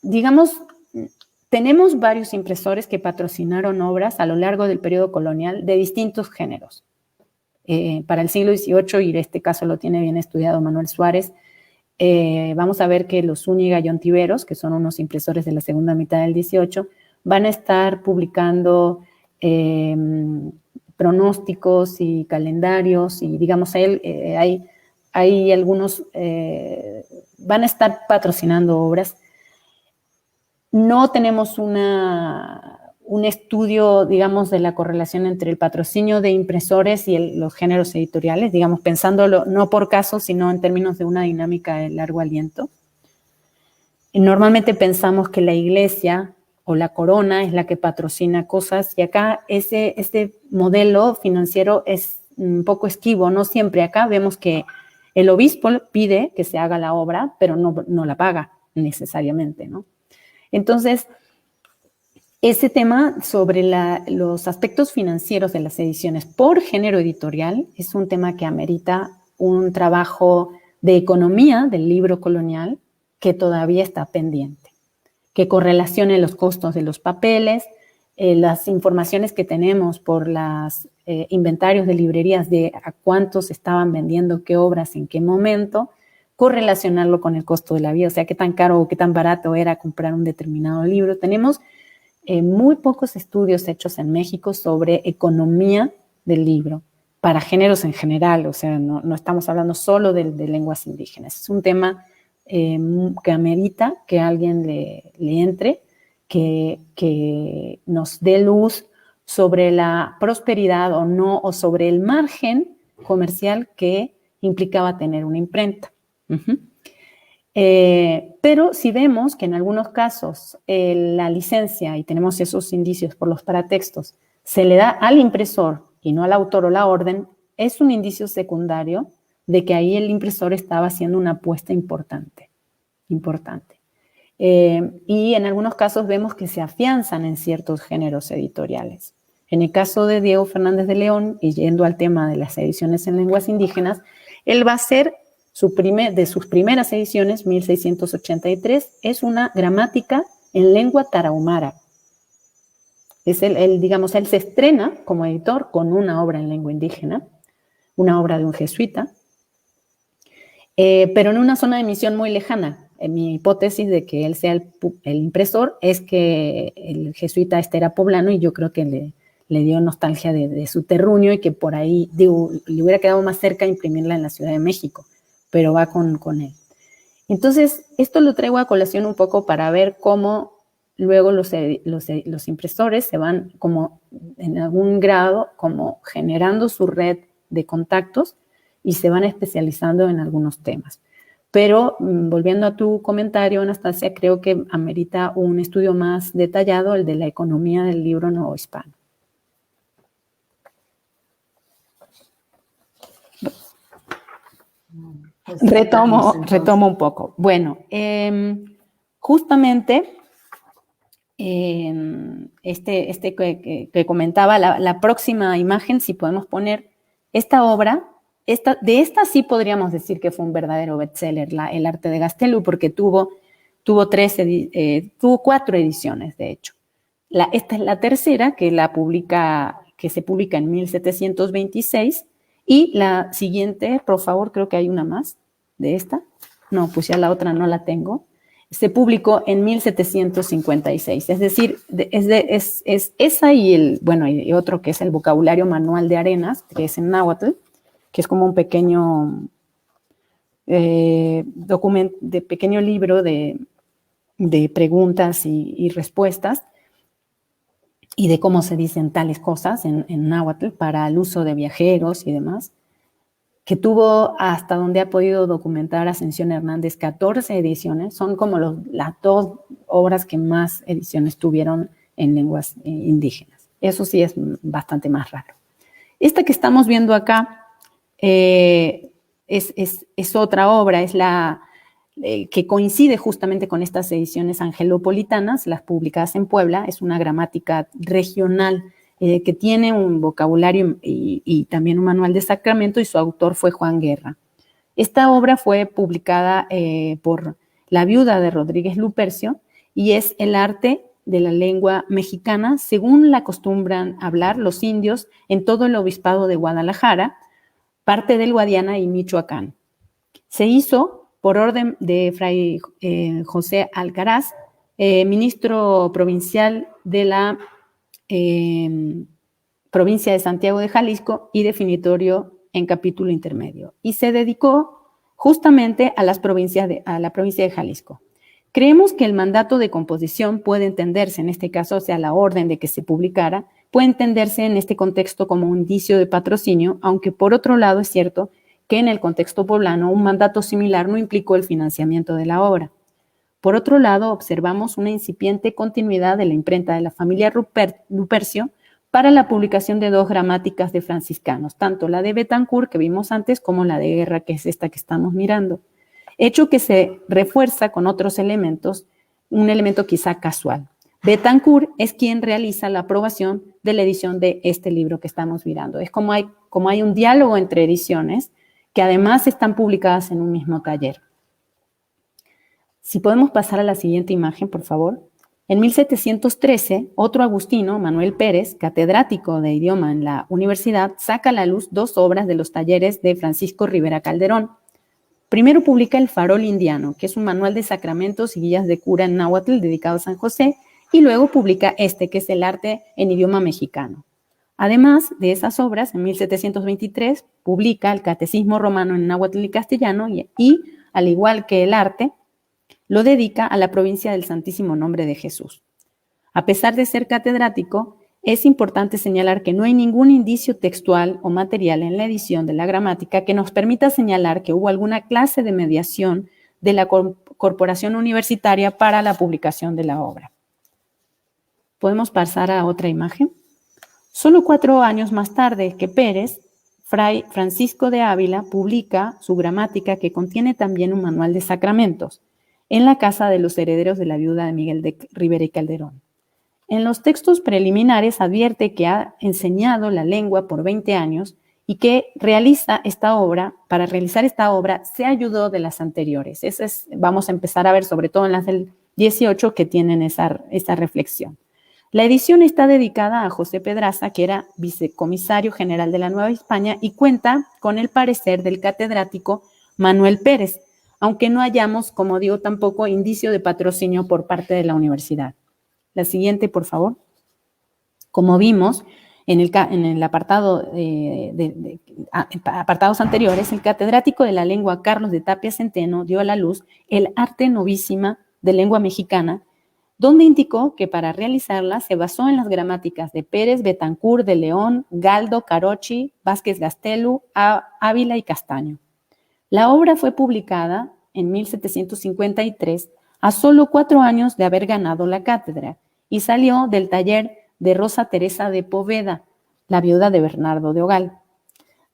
digamos, tenemos varios impresores que patrocinaron obras a lo largo del periodo colonial de distintos géneros. Para el siglo XVIII, y en este caso lo tiene bien estudiado Manuel Suárez, vamos a ver que los Zúñiga y Ontiveros, que son unos impresores de la segunda mitad del XVIII, van a estar publicando pronósticos y calendarios, y digamos, hay algunos, van a estar patrocinando obras. No tenemos un estudio, digamos, de la correlación entre el patrocinio de impresores y los géneros editoriales, digamos, pensándolo no por caso, sino en términos de una dinámica de largo aliento. Y normalmente pensamos que la iglesia o la corona es la que patrocina cosas, y acá este modelo financiero es un poco esquivo, no siempre. Acá vemos que el obispo pide que se haga la obra, pero no la paga necesariamente, ¿no? Entonces, ese tema sobre los aspectos financieros de las ediciones por género editorial es un tema que amerita un trabajo de economía del libro colonial que todavía está pendiente, que correlacione los costos de los papeles, las informaciones que tenemos por los inventarios de librerías de a cuántos estaban vendiendo qué obras en qué momento, correlacionarlo con el costo de la vida, o sea, qué tan caro o qué tan barato era comprar un determinado libro. Tenemos muy pocos estudios hechos en México sobre economía del libro, para géneros en general, o sea, no estamos hablando solo de lenguas indígenas. Es un tema que amerita que alguien le entre, que nos dé luz sobre la prosperidad o no, o sobre el margen comercial que implicaba tener una imprenta. Pero si vemos que en algunos casos la licencia, y tenemos esos indicios por los paratextos, se le da al impresor y no al autor o la orden, es un indicio secundario de que ahí el impresor estaba haciendo una apuesta importante. Y en algunos casos vemos que se afianzan en ciertos géneros editoriales. En el caso de Diego Fernández de León, y yendo al tema de las ediciones en lenguas indígenas, él va a ser de sus primeras ediciones, 1683, es una gramática en lengua tarahumara. Digamos, él se estrena como editor con una obra en lengua indígena, una obra de un jesuita, pero en una zona de emisión muy lejana. Mi hipótesis de que él sea el impresor es que el jesuita era poblano y yo creo que le dio nostalgia de su terruño y que por ahí le hubiera quedado más cerca imprimirla en la Ciudad de México, pero va con él. Entonces, esto lo traigo a colación un poco para ver cómo luego los impresores se van como en algún grado como generando su red de contactos y se van especializando en algunos temas. Pero volviendo a tu comentario, Anastasia, creo que amerita un estudio más detallado, el de la economía del libro novohispano. Pues retomo un poco. Bueno, justamente que comentaba, la próxima imagen, si podemos poner esta obra, de esta sí podríamos decir que fue un verdadero bestseller, El arte de Gaztelu, porque tuvo 4 ediciones, de hecho. Esta es la tercera, que se publica en 1726, y la siguiente, por favor, creo que hay una más de esta. No, pues ya la otra no la tengo. Se publicó en 1756, es decir, es esa y y otro que es el vocabulario manual de Arenas, que es en náhuatl, que es como un pequeño pequeño libro de preguntas y respuestas y de cómo se dicen tales cosas en náhuatl para el uso de viajeros y demás, que tuvo, hasta donde ha podido documentar Ascensión Hernández, 14 ediciones. Son como las 2 obras que más ediciones tuvieron en lenguas indígenas. Eso sí es bastante más raro. Esta que estamos viendo acá es otra obra, es la que coincide justamente con estas ediciones angelopolitanas, las publicadas en Puebla. Es una gramática regional que tiene un vocabulario y también un manual de sacramento, y su autor fue Juan Guerra. Esta obra fue publicada por la viuda de Rodríguez Lupercio y es el arte de la lengua mexicana según la acostumbran hablar los indios en todo el obispado de Guadalajara, parte del Guadiana y Michoacán. Se hizo por orden de Fray José Alcaraz, ministro provincial de la provincia de Santiago de Jalisco y definitorio en capítulo intermedio, y se dedicó justamente a la provincia de Jalisco. Creemos que el mandato de composición puede entenderse, en este caso, o sea, la orden de que se publicara, puede entenderse en este contexto como un indicio de patrocinio, aunque por otro lado es cierto que en el contexto poblano un mandato similar no implicó el financiamiento de la obra. Por otro lado, observamos una incipiente continuidad de la imprenta de la familia Lupercio para la publicación de 2 gramáticas de franciscanos, tanto la de Betancourt, que vimos antes, como la de Guerra, que es esta que estamos mirando. Hecho que se refuerza con otros elementos, un elemento quizá casual. Betancourt es quien realiza la aprobación de la edición de este libro que estamos mirando. Es como hay un diálogo entre ediciones que además están publicadas en un mismo taller. Si podemos pasar a la siguiente imagen, por favor. En 1713, otro agustino, Manuel Pérez, catedrático de idioma en la universidad, saca a la luz 2 obras de los talleres de Francisco Rivera Calderón. Primero publica El Farol Indiano, que es un manual de sacramentos y guías de cura en náhuatl dedicado a San José, y luego publica este, que es El arte en idioma mexicano. Además de esas obras, en 1723 publica El Catecismo Romano en náhuatl y castellano y, al igual que El arte, lo dedica a la provincia del Santísimo Nombre de Jesús. A pesar de ser catedrático, es importante señalar que no hay ningún indicio textual o material en la edición de la gramática que nos permita señalar que hubo alguna clase de mediación de la corporación universitaria para la publicación de la obra. ¿Podemos pasar a otra imagen? Solo 4 años más tarde que Pérez, Fray Francisco de Ávila publica su gramática, que contiene también un manual de sacramentos, en la casa de los herederos de la viuda de Miguel de Rivera y Calderón. En los textos preliminares advierte que ha enseñado la lengua por 20 años y que para realizar esta obra se ayudó de las anteriores. Vamos a empezar a ver, sobre todo en las del 18, que tienen esa reflexión. La edición está dedicada a José Pedraza, que era vicecomisario general de la Nueva España, y cuenta con el parecer del catedrático Manuel Pérez, aunque no hallamos, como digo, tampoco indicio de patrocinio por parte de la universidad. La siguiente, por favor. Como vimos en el apartado apartados anteriores, el catedrático de la lengua Carlos de Tapia Centeno dio a la luz el Arte Novísima de Lengua Mexicana, donde indicó que para realizarla se basó en las gramáticas de Pérez, Betancourt, de León, Galdo, Carochi, Vázquez Gastelu, Ávila y Castaño. La obra fue publicada en 1753, a solo 4 años de haber ganado la cátedra, y salió del taller de Rosa Teresa de Poveda, la viuda de Bernardo de Ogal.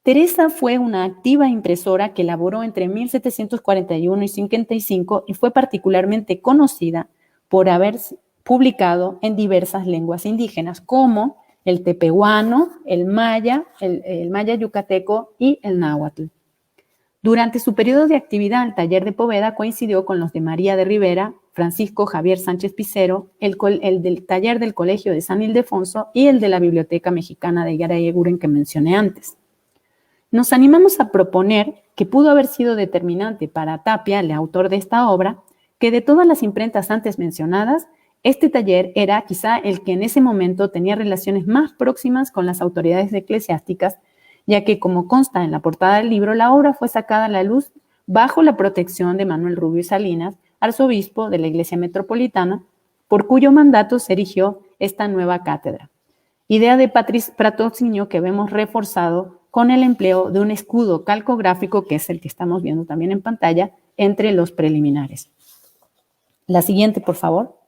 Teresa fue una activa impresora que elaboró entre 1741 y 55 y fue particularmente conocida por haber publicado en diversas lenguas indígenas, como el tepehuano, el maya yucateco y el náhuatl. Durante su periodo de actividad, el taller de Poveda coincidió con los de María de Rivera, Francisco Javier Sánchez Pizero, el del taller del Colegio de San Ildefonso y el de la Biblioteca Mexicana de Yarayeguren que mencioné antes. Nos animamos a proponer que pudo haber sido determinante para Tapia, el autor de esta obra, que de todas las imprentas antes mencionadas, este taller era quizá el que en ese momento tenía relaciones más próximas con las autoridades eclesiásticas, ya que, como consta en la portada del libro, la obra fue sacada a la luz bajo la protección de Manuel Rubio y Salinas, arzobispo de la Iglesia Metropolitana, por cuyo mandato se erigió esta nueva cátedra. Idea de patrocinio que vemos reforzado con el empleo de un escudo calcográfico, que es el que estamos viendo también en pantalla, entre los preliminares. La siguiente, por favor.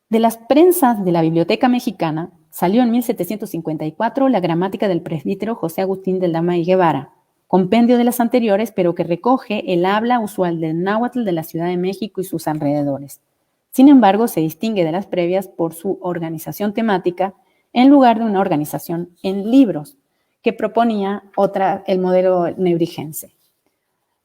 De las prensas de la Biblioteca Mexicana salió en 1754 la gramática del presbítero José Agustín de Aldama y Guevara, compendio de las anteriores, pero que recoge el habla usual del náhuatl de la Ciudad de México y sus alrededores. Sin embargo, se distingue de las previas por su organización temática en lugar de una organización en libros, que proponía el modelo neurigense.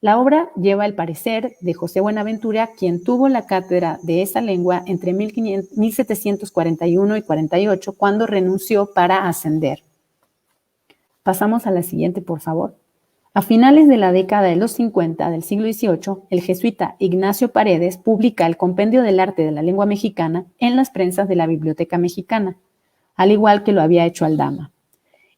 La obra lleva el parecer de José Buenaventura, quien tuvo la cátedra de esa lengua entre 1741 y 48, cuando renunció para ascender. Pasamos a la siguiente, por favor. A finales de la década de los 50 del siglo XVIII, el jesuita Ignacio Paredes publica el Compendio del Arte de la Lengua Mexicana en las prensas de la Biblioteca Mexicana, al igual que lo había hecho Aldama.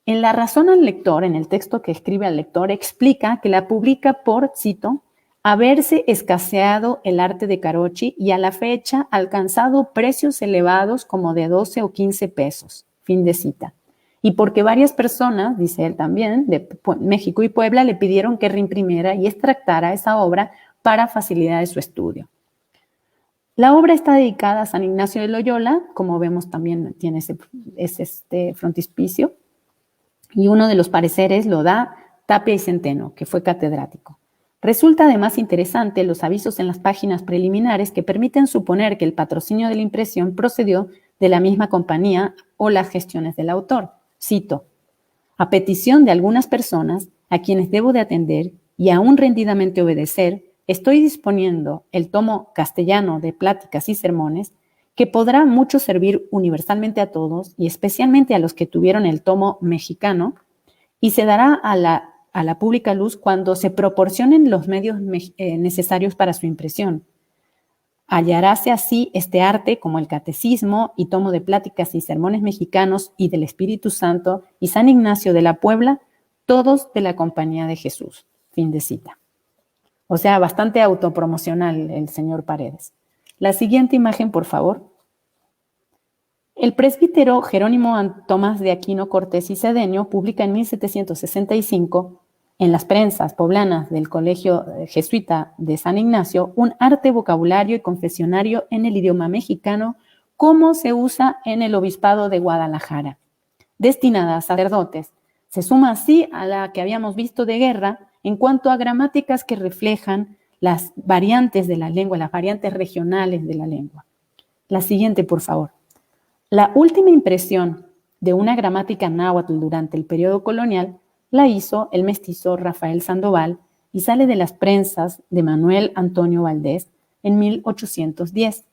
En la razón al lector, en el texto que escribe al lector, explica que la publica por, cito, haberse escaseado el arte de Carochi y a la fecha alcanzado precios elevados como de 12 o 15 pesos, fin de cita. Y porque varias personas, dice él también, de México y Puebla, le pidieron que reimprimiera y extractara esa obra para facilidad de su estudio. La obra está dedicada a San Ignacio de Loyola, como vemos también tiene ese frontispicio, y uno de los pareceres lo da Tapia y Centeno, que fue catedrático. Resulta además interesante los avisos en las páginas preliminares que permiten suponer que el patrocinio de la impresión procedió de la misma compañía o las gestiones del autor. Cito: a petición de algunas personas a quienes debo de atender y aún rendidamente obedecer, estoy disponiendo el tomo castellano de Pláticas y Sermones, que podrá mucho servir universalmente a todos y especialmente a los que tuvieron el tomo mexicano, y se dará a la pública luz cuando se proporcionen los medios necesarios para su impresión. Hallaráse así este arte como el Catecismo y tomo de Pláticas y Sermones Mexicanos y del Espíritu Santo y San Ignacio de la Puebla, todos de la Compañía de Jesús. Fin de cita. O sea, bastante autopromocional el señor Paredes. La siguiente imagen, por favor. El presbítero Jerónimo Tomás de Aquino Cortés y Cedeño publica en 1765 en las prensas poblanas del Colegio Jesuita de San Ignacio un arte vocabulario y confesionario en el idioma mexicano como se usa en el Obispado de Guadalajara, destinada a sacerdotes. Se suma así a la que habíamos visto de Guerra en cuanto a gramáticas que reflejan las variantes de la lengua, las variantes regionales de la lengua. La siguiente, por favor. La última impresión de una gramática náhuatl durante el periodo colonial la hizo el mestizo Rafael Sandoval y sale de las prensas de Manuel Antonio Valdés en 1810.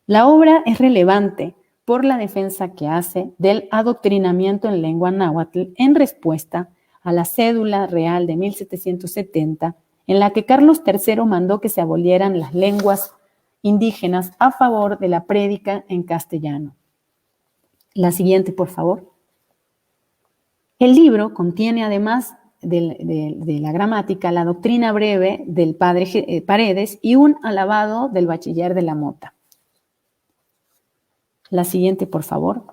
La obra es relevante por la defensa que hace del adoctrinamiento en lengua náhuatl en respuesta a la cédula real de 1770, en la que Carlos III mandó que se abolieran las lenguas indígenas a favor de la prédica en castellano. La siguiente, por favor. El libro contiene, además de la gramática, la doctrina breve del padre Paredes y un alabado del bachiller de la Mota. La siguiente, por favor.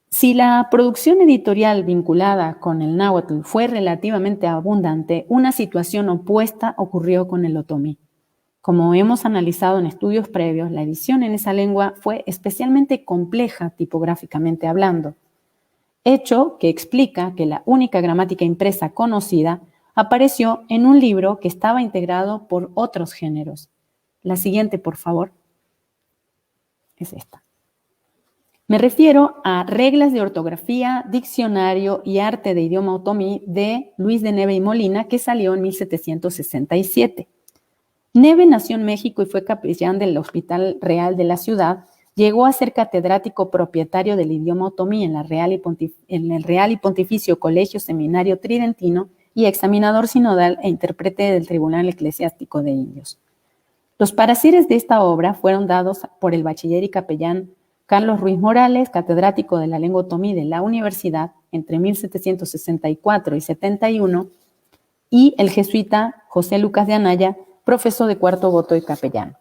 Si la producción editorial vinculada con el náhuatl fue relativamente abundante, una situación opuesta ocurrió con el otomí. Como hemos analizado en estudios previos, la edición en esa lengua fue especialmente compleja tipográficamente hablando, hecho que explica que la única gramática impresa conocida apareció en un libro que estaba integrado por otros géneros. La siguiente, por favor, es esta. Me refiero a Reglas de ortografía, diccionario y arte de idioma otomí de Luis de Neve y Molina, que salió en 1767. Neve nació en México y fue capellán del Hospital Real de la ciudad. Llegó a ser catedrático propietario del idioma otomí en el Real y Pontificio Colegio Seminario Tridentino y examinador sinodal e intérprete del Tribunal Eclesiástico de Indios. Los pareceres de esta obra fueron dados por el bachiller y capellán Carlos Ruiz Morales, catedrático de la lengua otomí de la universidad entre 1764 y 71, y el jesuita José Lucas de Anaya, profesor de cuarto voto y capellán.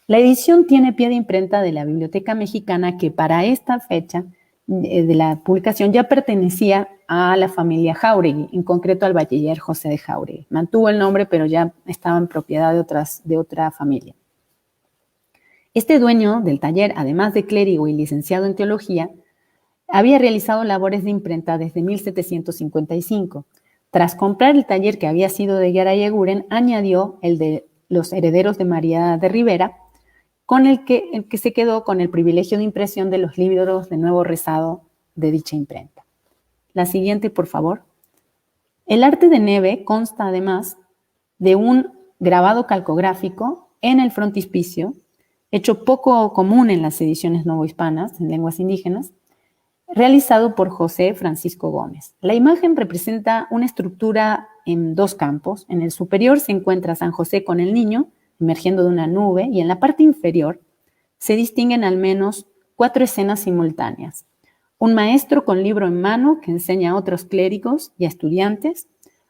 La edición tiene pie de imprenta de la Biblioteca Mexicana, que para esta fecha de la publicación ya pertenecía a la familia Jáuregui, en concreto al bachiller José de Jáuregui. Mantuvo el nombre, pero ya estaba en propiedad de otra familia. Este dueño del taller, además de clérigo y licenciado en teología, había realizado labores de imprenta desde 1755. Tras comprar el taller que había sido de Garay Eguren, añadió el de los herederos de María de Rivera, con el que se quedó con el privilegio de impresión de los libros de nuevo rezado de dicha imprenta. La siguiente, por favor. El arte de Neve consta además de un grabado calcográfico en el frontispicio, hecho poco común en las ediciones novohispanas, en lenguas indígenas, realizado por José Francisco Gómez. La imagen representa una estructura en dos campos. En el superior se encuentra San José con el niño, emergiendo de una nube, y en la parte inferior se distinguen al menos 4 escenas simultáneas. Un maestro con libro en mano que enseña a otros clérigos y a estudiantes,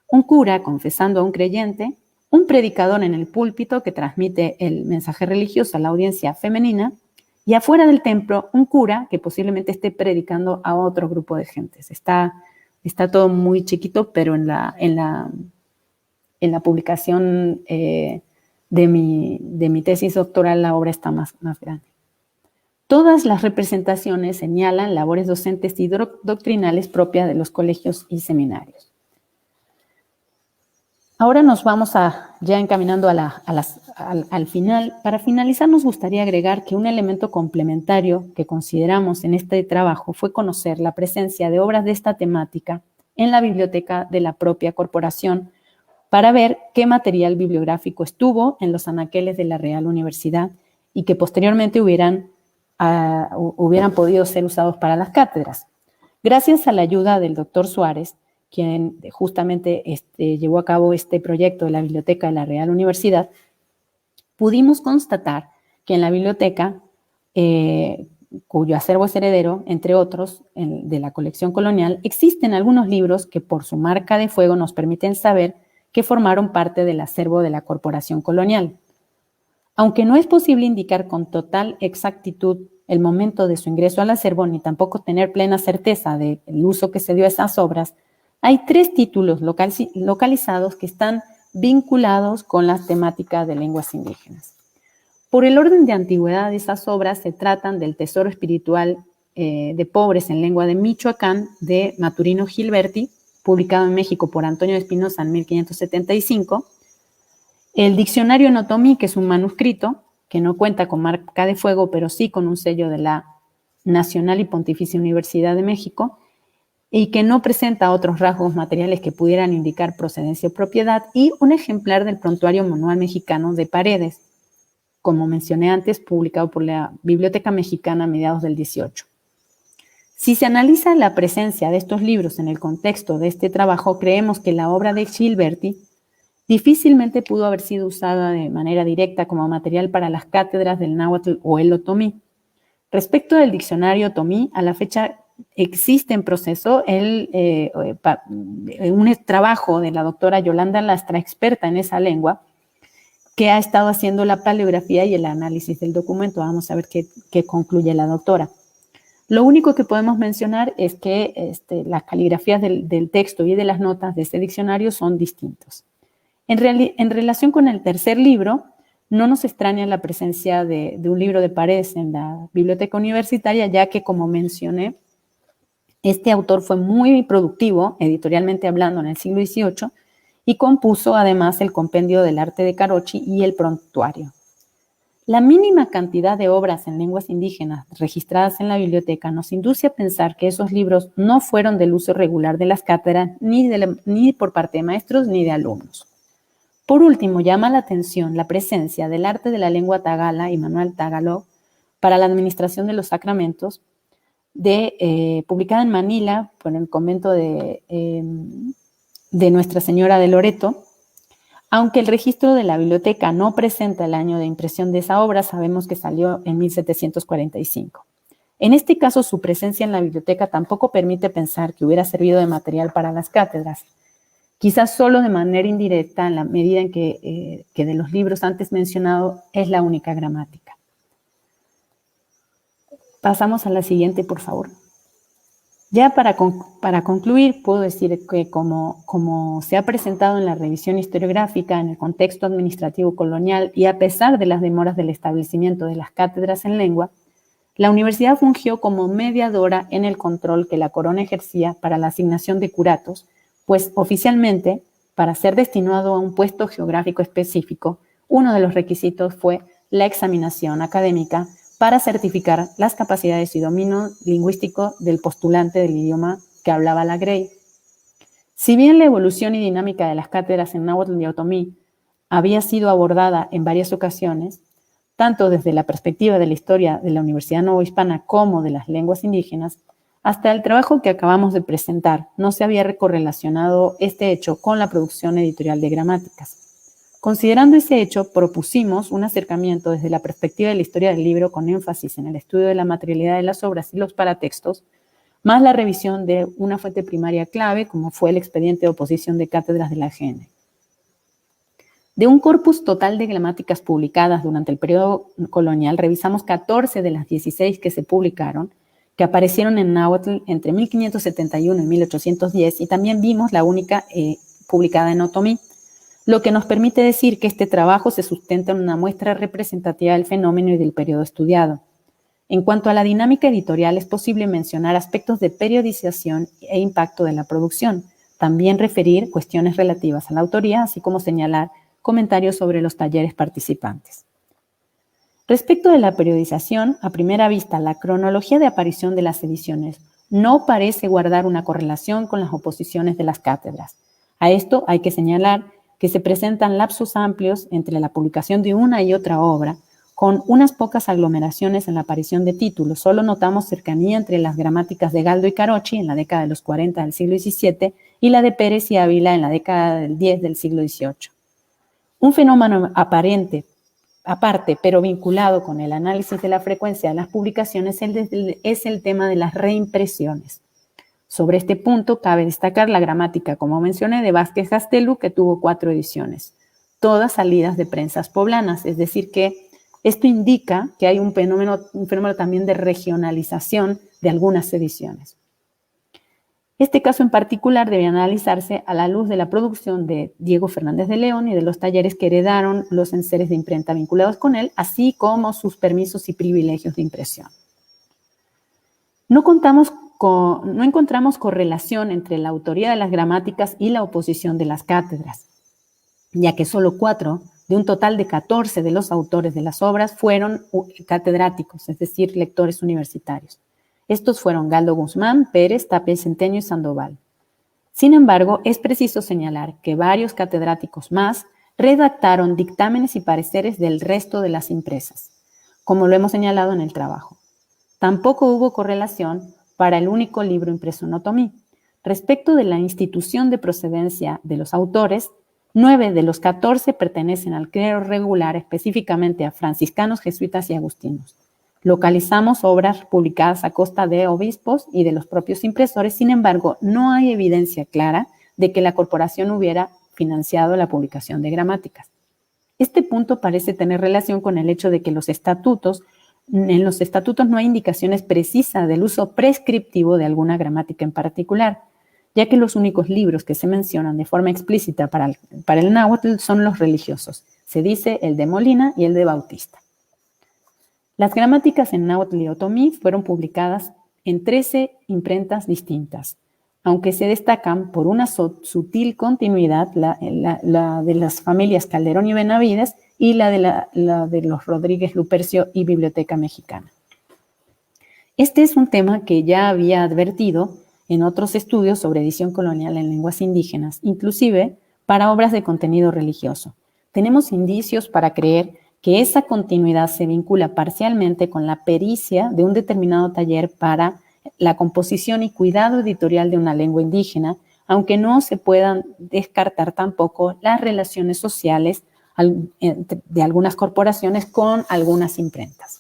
un cura confesando a un creyente, un predicador en el púlpito que transmite el mensaje religioso a la audiencia femenina, y afuera del templo un cura que posiblemente esté predicando a otro grupo de gentes. Está todo muy chiquito, pero en la publicación de mi tesis doctoral la obra está más grande. Todas las representaciones señalan labores docentes y doctrinales propias de los colegios y seminarios. Ahora nos vamos ya encaminando al final. Para finalizar, nos gustaría agregar que un elemento complementario que consideramos en este trabajo fue conocer la presencia de obras de esta temática en la biblioteca de la propia corporación para ver qué material bibliográfico estuvo en los anaqueles de la Real Universidad y que posteriormente hubieran podido ser usados para las cátedras. Gracias a la ayuda del doctor Suárez, quien justamente llevó a cabo este proyecto de la Biblioteca de la Real Universidad, pudimos constatar que en la biblioteca, cuyo acervo es heredero, entre otros, de la colección colonial, existen algunos libros que por su marca de fuego nos permiten saber que formaron parte del acervo de la corporación colonial. Aunque no es posible indicar con total exactitud el momento de su ingreso al acervo, ni tampoco tener plena certeza del uso que se dio a esas obras, hay 3 títulos localizados que están vinculados con las temáticas de lenguas indígenas. Por el orden de antigüedad de esas obras se tratan del Tesoro Espiritual de Pobres en Lengua de Michoacán de Maturino Gilberti, publicado en México por Antonio de Espinosa en 1575, el Diccionario en Otomí, que es un manuscrito que no cuenta con marca de fuego, pero sí con un sello de la Nacional y Pontificia Universidad de México, y que no presenta otros rasgos materiales que pudieran indicar procedencia o propiedad, y un ejemplar del Prontuario Manual Mexicano de Paredes, como mencioné antes, publicado por la Biblioteca Mexicana a mediados del 18. Si se analiza la presencia de estos libros en el contexto de este trabajo, creemos que la obra de Gilberti difícilmente pudo haber sido usada de manera directa como material para las cátedras del náhuatl o el otomí. Respecto del diccionario otomí, a la fecha existe en proceso un trabajo de la doctora Yolanda Lastra, experta en esa lengua, que ha estado haciendo la paleografía y el análisis del documento. Vamos a ver qué concluye la doctora. Lo único que podemos mencionar es que las caligrafías del texto y de las notas de este diccionario son distintos. En relación con el tercer libro, no nos extraña la presencia de un libro de Paredes en la biblioteca universitaria, ya que, como mencioné, este autor fue muy productivo, editorialmente hablando, en el siglo XVIII, y compuso además el Compendio del Arte de Carochi y el Prontuario. La mínima cantidad de obras en lenguas indígenas registradas en la biblioteca nos induce a pensar que esos libros no fueron del uso regular de las cátedras ni por parte de maestros ni de alumnos. Por último, llama la atención la presencia del arte de la lengua tagala y manual Tagalog para la administración de los sacramentos, publicada en Manila por el convento de Nuestra Señora de Loreto. Aunque el registro de la biblioteca no presenta el año de impresión de esa obra, sabemos que salió en 1745. En este caso, su presencia en la biblioteca tampoco permite pensar que hubiera servido de material para las cátedras, quizás solo de manera indirecta en la medida en que de los libros antes mencionados es la única gramática. Pasamos a la siguiente, por favor. Ya para concluir, puedo decir que como se ha presentado en la revisión historiográfica en el contexto administrativo colonial y a pesar de las demoras del establecimiento de las cátedras en lengua, la universidad fungió como mediadora en el control que la corona ejercía para la asignación de curatos, pues oficialmente, para ser destinado a un puesto geográfico específico, uno de los requisitos fue la examinación académica para certificar las capacidades y dominio lingüístico del postulante del idioma que hablaba la Grey. Si bien la evolución y dinámica de las cátedras en náhuatl y otomí había sido abordada en varias ocasiones, tanto desde la perspectiva de la historia de la Universidad Novohispana como de las lenguas indígenas, hasta el trabajo que acabamos de presentar no se había correlacionado este hecho con la producción editorial de gramáticas. Considerando ese hecho, propusimos un acercamiento desde la perspectiva de la historia del libro con énfasis en el estudio de la materialidad de las obras y los paratextos, más la revisión de una fuente primaria clave, como fue el expediente de oposición de cátedras de la GN. De un corpus total de gramáticas publicadas durante el periodo colonial, revisamos 14 de las 16 que se publicaron, que aparecieron en náhuatl entre 1571 y 1810, y también vimos la única publicada en otomí. lo que nos permite decir que este trabajo se sustenta en una muestra representativa del fenómeno y del periodo estudiado. En cuanto a la dinámica editorial, es posible mencionar aspectos de periodización e impacto de la producción, también referir cuestiones relativas a la autoría, así como señalar comentarios sobre los talleres participantes. Respecto de la periodización, a primera vista, la cronología de aparición de las ediciones no parece guardar una correlación con las oposiciones de las cátedras. A esto hay que señalar que se presentan lapsos amplios entre la publicación de una y otra obra, con unas pocas aglomeraciones en la aparición de títulos. Solo notamos cercanía entre las gramáticas de Galdo y Carocci en la década de los 40 del siglo XVII y la de Pérez y Ávila en la década del 10 del siglo XVIII. Un fenómeno aparte, pero vinculado con el análisis de la frecuencia de las publicaciones, es el tema de las reimpresiones. Sobre este punto, cabe destacar la gramática, como mencioné, de Vázquez Gastelu, que tuvo 4 ediciones, todas salidas de prensas poblanas, es decir que esto indica que hay un fenómeno también de regionalización de algunas ediciones. Este caso en particular debe analizarse a la luz de la producción de Diego Fernández de León y de los talleres que heredaron los enseres de imprenta vinculados con él, así como sus permisos y privilegios de impresión. No encontramos correlación entre la autoría de las gramáticas y la oposición de las cátedras, ya que solo 4 de un total de 14 de los autores de las obras fueron catedráticos, es decir, lectores universitarios. Estos fueron Galdo Guzmán, Pérez, Tapia Centeno y Sandoval. Sin embargo, es preciso señalar que varios catedráticos más redactaron dictámenes y pareceres del resto de las impresas, como lo hemos señalado en el trabajo. Tampoco hubo correlación para el único libro impreso en otomí. Respecto de la institución de procedencia de los autores, 9 de los 14 pertenecen al clero regular, específicamente a franciscanos, jesuitas y agustinos. Localizamos obras publicadas a costa de obispos y de los propios impresores, sin embargo, no hay evidencia clara de que la corporación hubiera financiado la publicación de gramáticas. Este punto parece tener relación con el hecho de que en los estatutos no hay indicaciones precisas del uso prescriptivo de alguna gramática en particular, ya que los únicos libros que se mencionan de forma explícita para el náhuatl son los religiosos. Se dice el de Molina y el de Bautista. Las gramáticas en náhuatl y otomí fueron publicadas en 13 imprentas distintas, aunque se destacan por una sutil continuidad la de las familias Calderón y Benavides y la de los Rodríguez Lupercio y Biblioteca Mexicana. Este es un tema que ya había advertido en otros estudios sobre edición colonial en lenguas indígenas, inclusive para obras de contenido religioso. Tenemos indicios para creer que esa continuidad se vincula parcialmente con la pericia de un determinado taller para la composición y cuidado editorial de una lengua indígena, aunque no se puedan descartar tampoco las relaciones sociales de algunas corporaciones con algunas imprentas.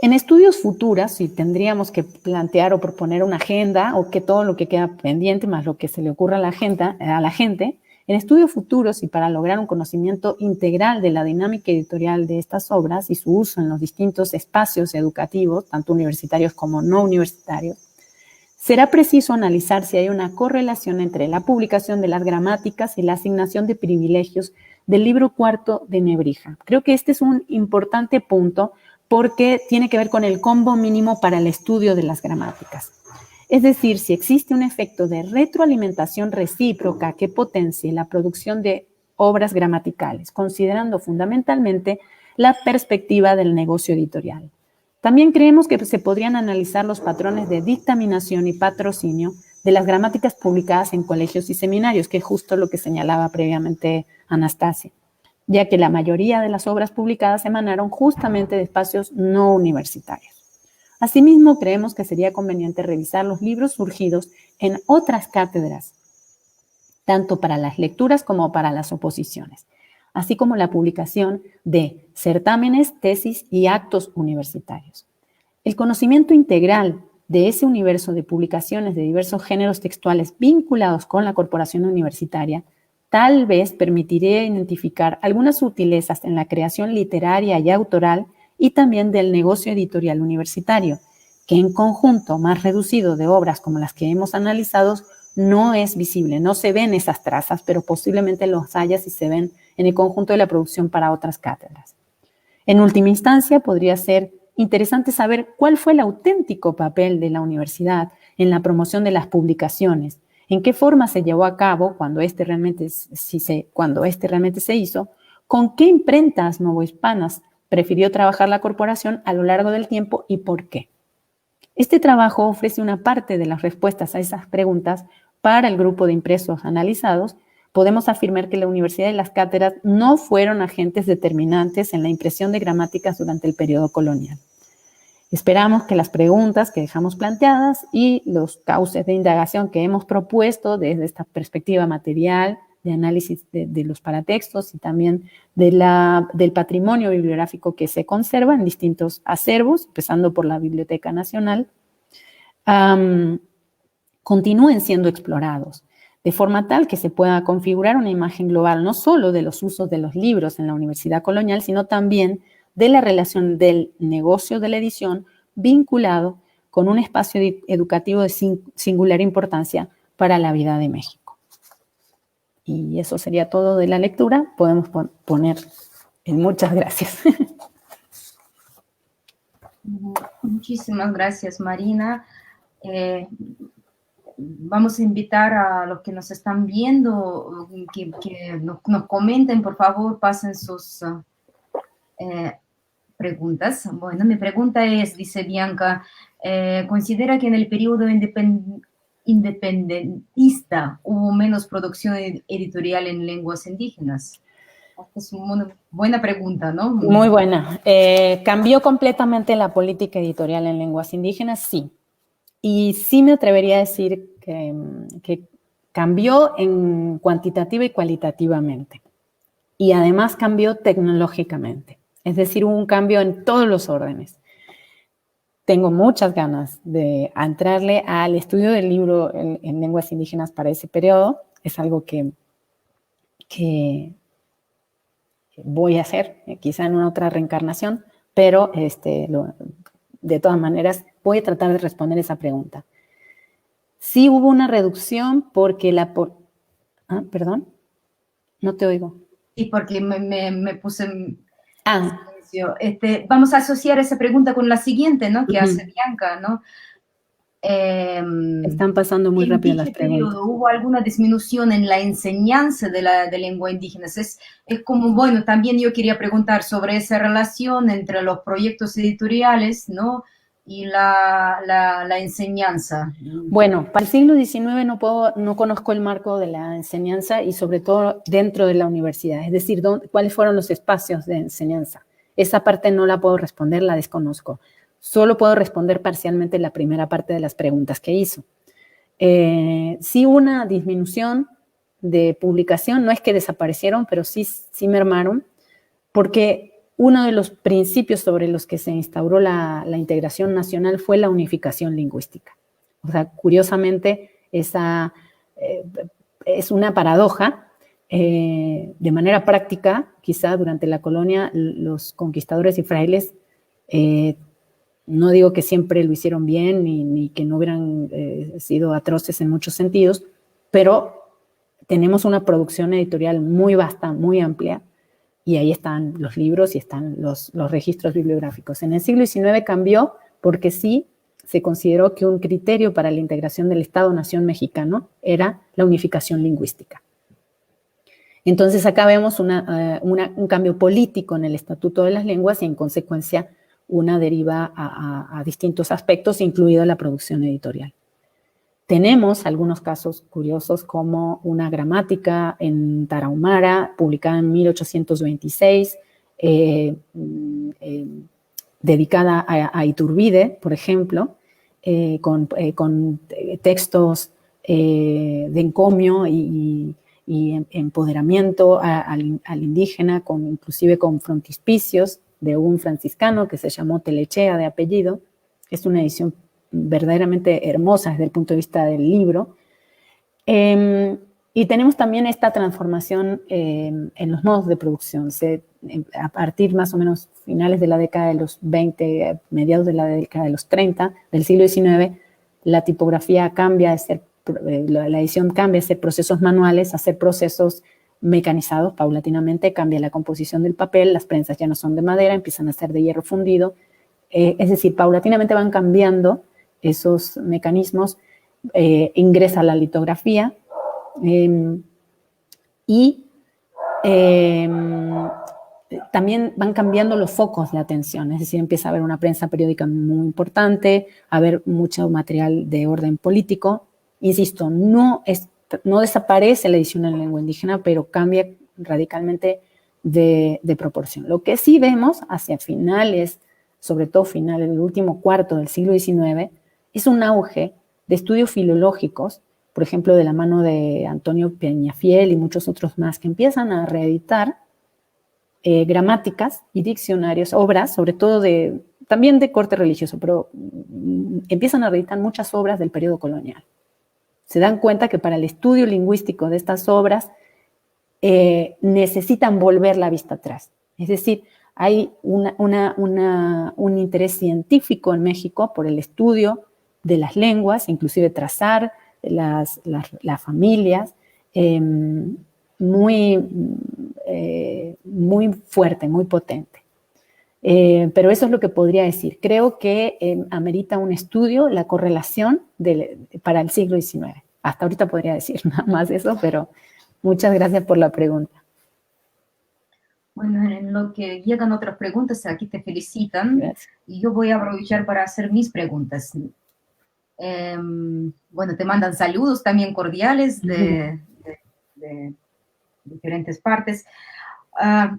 En estudios futuros, si tendríamos que plantear o proponer una agenda, o que todo lo que queda pendiente más lo que se le ocurra a la gente, en estudios futuros y para lograr un conocimiento integral de la dinámica editorial de estas obras y su uso en los distintos espacios educativos, tanto universitarios como no universitarios, será preciso analizar si hay una correlación entre la publicación de las gramáticas y la asignación de privilegios del libro cuarto de Nebrija. Creo que este es un importante punto porque tiene que ver con el combo mínimo para el estudio de las gramáticas. Es decir, si existe un efecto de retroalimentación recíproca que potencie la producción de obras gramaticales, considerando fundamentalmente la perspectiva del negocio editorial. También creemos que se podrían analizar los patrones de dictaminación y patrocinio de las gramáticas publicadas en colegios y seminarios, que es justo lo que señalaba previamente Anastasia, ya que la mayoría de las obras publicadas emanaron justamente de espacios no universitarios. Asimismo, creemos que sería conveniente revisar los libros surgidos en otras cátedras, tanto para las lecturas como para las oposiciones, así como la publicación de certámenes, tesis y actos universitarios. El conocimiento integral de ese universo de publicaciones de diversos géneros textuales vinculados con la corporación universitaria tal vez permitiría identificar algunas sutilezas en la creación literaria y autoral y también del negocio editorial universitario, que en conjunto más reducido de obras como las que hemos analizado no es visible, no se ven esas trazas, pero posiblemente los haya si se ven en el conjunto de la producción para otras cátedras. En última instancia, podría ser interesante saber cuál fue el auténtico papel de la universidad en la promoción de las publicaciones, en qué forma se llevó a cabo cuando este realmente se hizo, con qué imprentas novohispanas prefirió trabajar la corporación a lo largo del tiempo y por qué. Este trabajo ofrece una parte de las respuestas a esas preguntas para el grupo de impresos analizados. Podemos afirmar que la universidad y las cátedras no fueron agentes determinantes en la impresión de gramáticas durante el periodo colonial. Esperamos que las preguntas que dejamos planteadas y los cauces de indagación que hemos propuesto desde esta perspectiva material, de análisis de los paratextos y también del patrimonio bibliográfico que se conserva en distintos acervos, empezando por la Biblioteca Nacional, continúen siendo explorados, de forma tal que se pueda configurar una imagen global no solo de los usos de los libros en la universidad colonial, sino también de la relación del negocio de la edición vinculado con un espacio educativo de singular importancia para la vida de México. Y eso sería todo de la lectura. Podemos poner en muchas gracias. Muchísimas gracias, Marina. Vamos a invitar a los que nos están viendo que nos comenten, por favor, pasen sus preguntas. Bueno, mi pregunta es, dice Bianca, ¿considera que en el periodo independentista hubo menos producción editorial en lenguas indígenas? Esta es una buena pregunta, ¿no? Muy buena. ¿Cambió completamente la política editorial en lenguas indígenas? Sí. Y sí me atrevería a decir que cambió en cuantitativa y cualitativamente. Y además cambió tecnológicamente. Es decir, hubo un cambio en todos los órdenes. Tengo muchas ganas de entrarle al estudio del libro en lenguas indígenas para ese periodo. Es algo que voy a hacer, quizá en una otra reencarnación, pero de todas maneras voy a tratar de responder esa pregunta. Sí hubo una reducción porque perdón, no te oigo. Sí, porque me puse en silencio. Vamos a asociar esa pregunta con la siguiente, ¿no? Que hace Bianca, ¿no? Están pasando muy rápido las preguntas. ¿Hubo alguna disminución en la enseñanza de lengua indígena? Es como, bueno, también yo quería preguntar sobre esa relación entre los proyectos editoriales, ¿no? Y la enseñanza. Bueno, para el siglo XIX no conozco el marco de la enseñanza y sobre todo dentro de la universidad, es decir, cuáles fueron los espacios de enseñanza. Esa parte no la puedo responder, la desconozco. Solo puedo responder parcialmente la primera parte de las preguntas que hizo. Sí una disminución de publicación, no es que desaparecieron, pero sí mermaron, porque uno de los principios sobre los que se instauró la integración nacional fue la unificación lingüística. O sea, curiosamente, esa es una paradoja. De manera práctica, quizá durante la colonia, los conquistadores y frailes, no digo que siempre lo hicieron bien, ni que no hubieran sido atroces en muchos sentidos, pero tenemos una producción editorial muy vasta, muy amplia, y ahí están los libros y están los registros bibliográficos. En el siglo XIX cambió porque sí se consideró que un criterio para la integración del Estado-Nación mexicano era la unificación lingüística. Entonces acá vemos un cambio político en el Estatuto de las Lenguas y en consecuencia una deriva a distintos aspectos, incluida la producción editorial. Tenemos algunos casos curiosos como una gramática en Tarahumara, publicada en 1826, dedicada a Iturbide, por ejemplo, con textos de encomio y empoderamiento al indígena, inclusive con frontispicios de un franciscano que se llamó Telechea de apellido. Es una edición verdaderamente hermosa desde el punto de vista del libro. Y tenemos también esta transformación en los modos de producción. A partir más o menos finales de la década de los 20, mediados de la década de los 30 del siglo XIX, la tipografía cambia de ser la edición cambia de ser procesos manuales a ser procesos mecanizados paulatinamente, cambia la composición del papel, las prensas ya no son de madera, empiezan a ser de hierro fundido, es decir, paulatinamente van cambiando esos mecanismos, ingresa la litografía y también van cambiando los focos de atención, es decir, empieza a haber una prensa periódica muy importante, a haber mucho material de orden político. Insisto, no desaparece la edición en lengua indígena, pero cambia radicalmente de proporción. Lo que sí vemos hacia finales, sobre todo finales del último cuarto del siglo XIX, es un auge de estudios filológicos, por ejemplo, de la mano de Antonio Peñafiel y muchos otros más, que empiezan a reeditar gramáticas y diccionarios, obras, sobre todo también de corte religioso, pero empiezan a reeditar muchas obras del periodo colonial. Se dan cuenta que para el estudio lingüístico de estas obras necesitan volver la vista atrás. Es decir, hay un interés científico en México por el estudio de las lenguas, inclusive trazar las familias, muy fuerte, muy potente. Pero eso es lo que podría decir. Creo que amerita un estudio la correlación para el siglo XIX. Hasta ahorita podría decir nada más eso, pero muchas gracias por la pregunta. Bueno, en lo que llegan otras preguntas, aquí te felicitan. Gracias. Y yo voy a aprovechar para hacer mis preguntas. Bueno, te mandan saludos también cordiales de diferentes partes.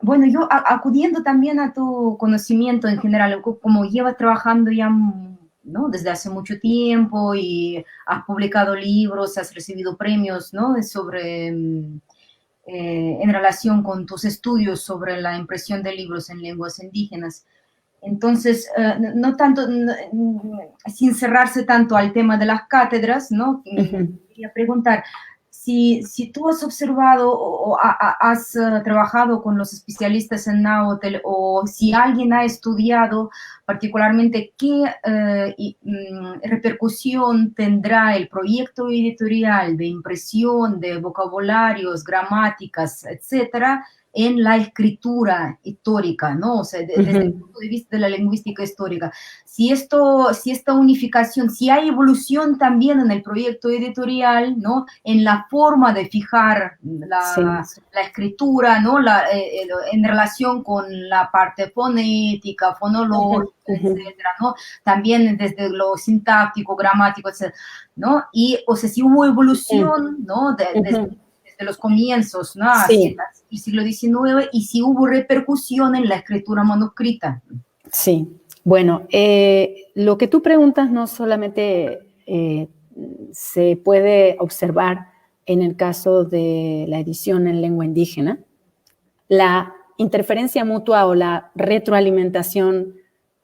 Bueno, yo acudiendo también a tu conocimiento en general, como llevas trabajando ya, ¿no?, desde hace mucho tiempo y has publicado libros, has recibido premios, ¿no?, sobre, en relación con tus estudios sobre la impresión de libros en lenguas indígenas. Entonces, no tanto, sin cerrarse tanto al tema de las cátedras, ¿no? Quería preguntar, si tú has observado o has trabajado con los especialistas en náhuatl, o si alguien ha estudiado particularmente qué repercusión tendrá el proyecto editorial de impresión de vocabularios, gramáticas, etcétera, en la escritura histórica, ¿no? O sea, desde el punto de vista de la lingüística histórica. Si esta unificación, si hay evolución también en el proyecto editorial, ¿no?, en la forma de fijar la escritura, ¿no?, en relación con la parte fonética, fonológica, etcétera, ¿no? También desde lo sintáctico, gramático, etcétera, ¿no? Y, o sea, si hubo evolución, ¿no?, desde los comienzos, ¿no?, hacia el siglo XIX, y si hubo repercusión en la escritura manuscrita. Sí, bueno, lo que tú preguntas no solamente se puede observar en el caso de la edición en lengua indígena. La interferencia mutua o la retroalimentación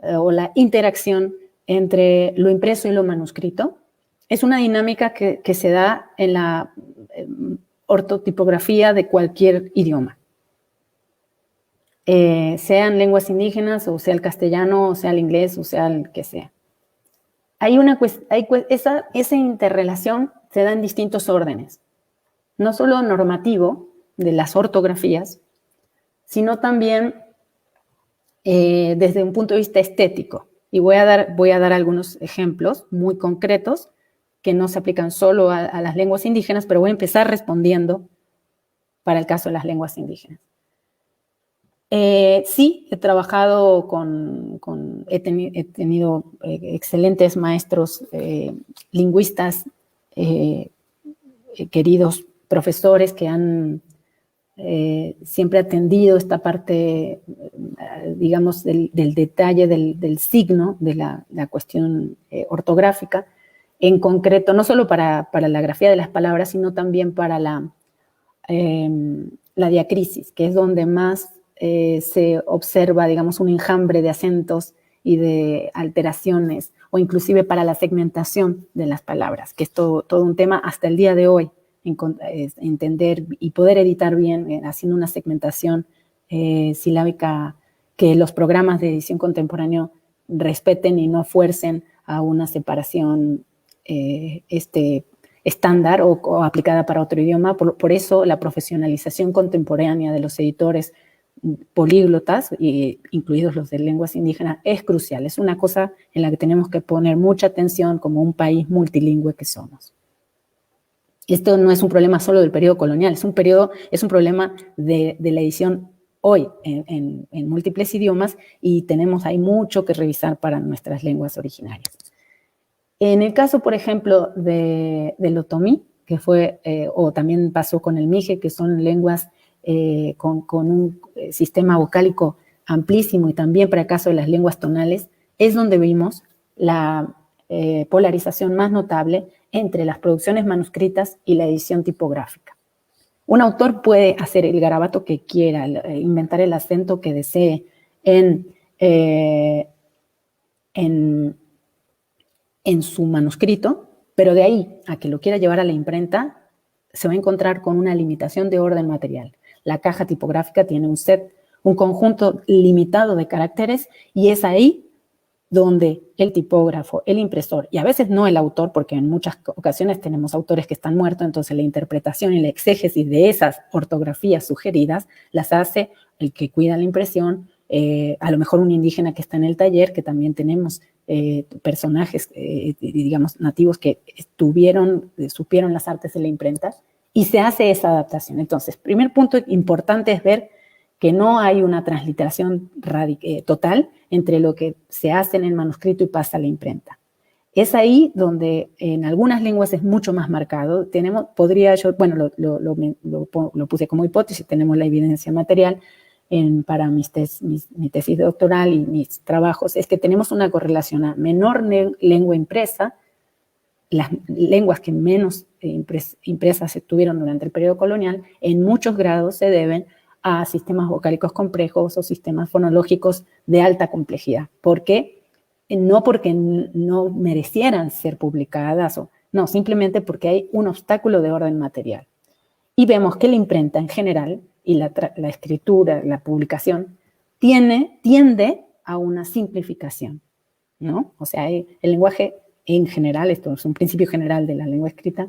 o la interacción entre lo impreso y lo manuscrito es una dinámica que se da en la ortotipografía de cualquier idioma. Sean lenguas indígenas, o sea el castellano, o sea el inglés, o sea el que sea. Esa interrelación se da en distintos órdenes, no solo normativo, de las ortografías, sino también desde un punto de vista estético. Y voy a dar algunos ejemplos muy concretos que no se aplican solo a las lenguas indígenas, pero voy a empezar respondiendo para el caso de las lenguas indígenas. Sí, he trabajado he tenido excelentes maestros lingüistas, queridos profesores que han siempre atendido esta parte, digamos, del detalle, del signo, de la cuestión ortográfica, en concreto, no solo para la grafía de las palabras, sino también para la diacrisis, que es donde más se observa, digamos, un enjambre de acentos y de alteraciones, o inclusive para la segmentación de las palabras, que es todo un tema hasta el día de hoy, entender y poder editar bien, haciendo una segmentación silábica que los programas de edición contemporánea respeten y no fuercen a una separación estándar o aplicada para otro idioma. Por eso la profesionalización contemporánea de los editores políglotas, incluidos los de lenguas indígenas, es crucial. Es una cosa en la que tenemos que poner mucha atención como un país multilingüe que somos. Esto no es un problema solo del periodo colonial, es un problema de la edición hoy en múltiples idiomas, y tenemos ahí mucho que revisar para nuestras lenguas originarias. En el caso, por ejemplo, del otomí, que fue, o también pasó con el mije, que son lenguas con un sistema vocálico amplísimo, y también para el caso de las lenguas tonales, es donde vimos la polarización más notable entre las producciones manuscritas y la edición tipográfica. Un autor puede hacer el garabato que quiera, inventar el acento que desee en su manuscrito, pero de ahí a que lo quiera llevar a la imprenta, se va a encontrar con una limitación de orden material. La caja tipográfica tiene un conjunto limitado de caracteres, y es ahí donde el tipógrafo, el impresor, y a veces no el autor, porque en muchas ocasiones tenemos autores que están muertos, entonces la interpretación y la exégesis de esas ortografías sugeridas las hace el que cuida la impresión, a lo mejor un indígena que está en el taller, que también tenemos personajes, digamos, nativos que supieron las artes de la imprenta, y se hace esa adaptación. Entonces, primer punto importante es ver que no hay una transliteración total entre lo que se hace en el manuscrito y pasa a la imprenta. Es ahí donde en algunas lenguas es mucho más marcado. Lo puse como hipótesis, tenemos la evidencia material para mi tesis doctoral y mis trabajos, es que tenemos una correlación a menor lengua impresa. Las lenguas que menos impresas se tuvieron durante el periodo colonial, en muchos grados se deben a sistemas vocálicos complejos o sistemas fonológicos de alta complejidad. ¿Por qué? No porque no merecieran ser publicadas, no, simplemente porque hay un obstáculo de orden material. Y vemos que la imprenta en general y la escritura, la publicación, tiende a una simplificación, ¿no? O sea, el lenguaje en general, esto es un principio general de la lengua escrita,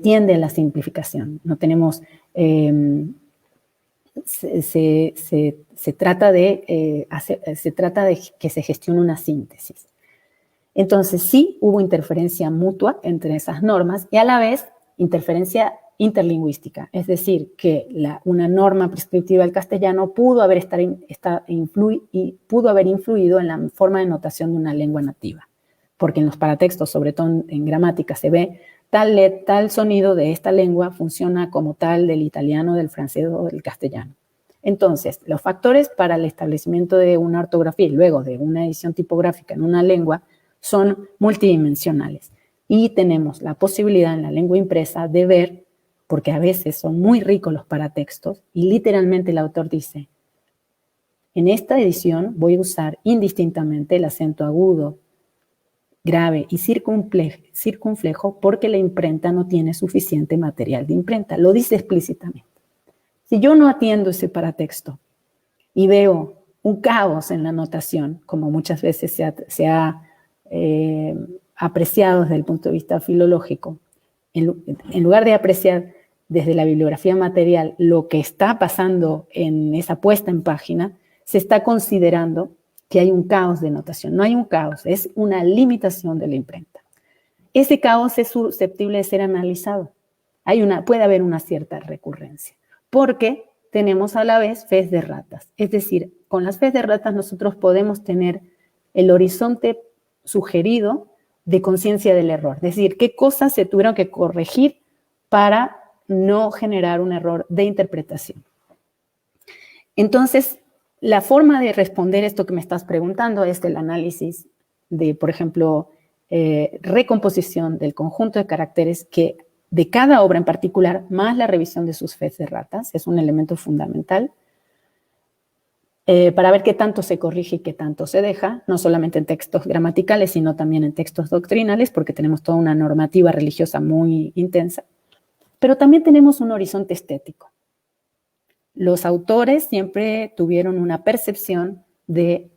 tiende a la simplificación. No tenemos... Se trata de que se gestione una síntesis. Entonces, sí hubo interferencia mutua entre esas normas y a la vez interferencia interlingüística, es decir, que una norma prescriptiva del castellano pudo haber influido en la forma de notación de una lengua nativa, porque en los paratextos, sobre todo en gramática, se ve tal sonido de esta lengua funciona como tal del italiano, del francés o del castellano. Entonces, los factores para el establecimiento de una ortografía y luego de una edición tipográfica en una lengua son multidimensionales. Y tenemos la posibilidad en la lengua impresa de ver, porque a veces son muy ricos los paratextos, y literalmente el autor dice, en esta edición voy a usar indistintamente el acento agudo, grave y circunflejo porque la imprenta no tiene suficiente material de imprenta. Lo dice explícitamente. Si yo no atiendo ese paratexto y veo un caos en la notación, como muchas veces se ha apreciado desde el punto de vista filológico, en lugar de apreciar desde la bibliografía material lo que está pasando en esa puesta en página, se está considerando que hay un caos de notación. No hay un caos, es una limitación de la imprenta. Ese caos es susceptible de ser analizado. Puede haber una cierta recurrencia, porque tenemos a la vez fez de ratas. Es decir, con las fez de ratas nosotros podemos tener el horizonte sugerido de conciencia del error. Es decir, qué cosas se tuvieron que corregir para no generar un error de interpretación. Entonces, la forma de responder esto que me estás preguntando es el análisis de, por ejemplo, recomposición del conjunto de caracteres que de cada obra en particular, más la revisión de sus fez de ratas, es un elemento fundamental para ver qué tanto se corrige y qué tanto se deja, no solamente en textos gramaticales, sino también en textos doctrinales, porque tenemos toda una normativa religiosa muy intensa, pero también tenemos un horizonte estético. Los autores siempre tuvieron una percepción de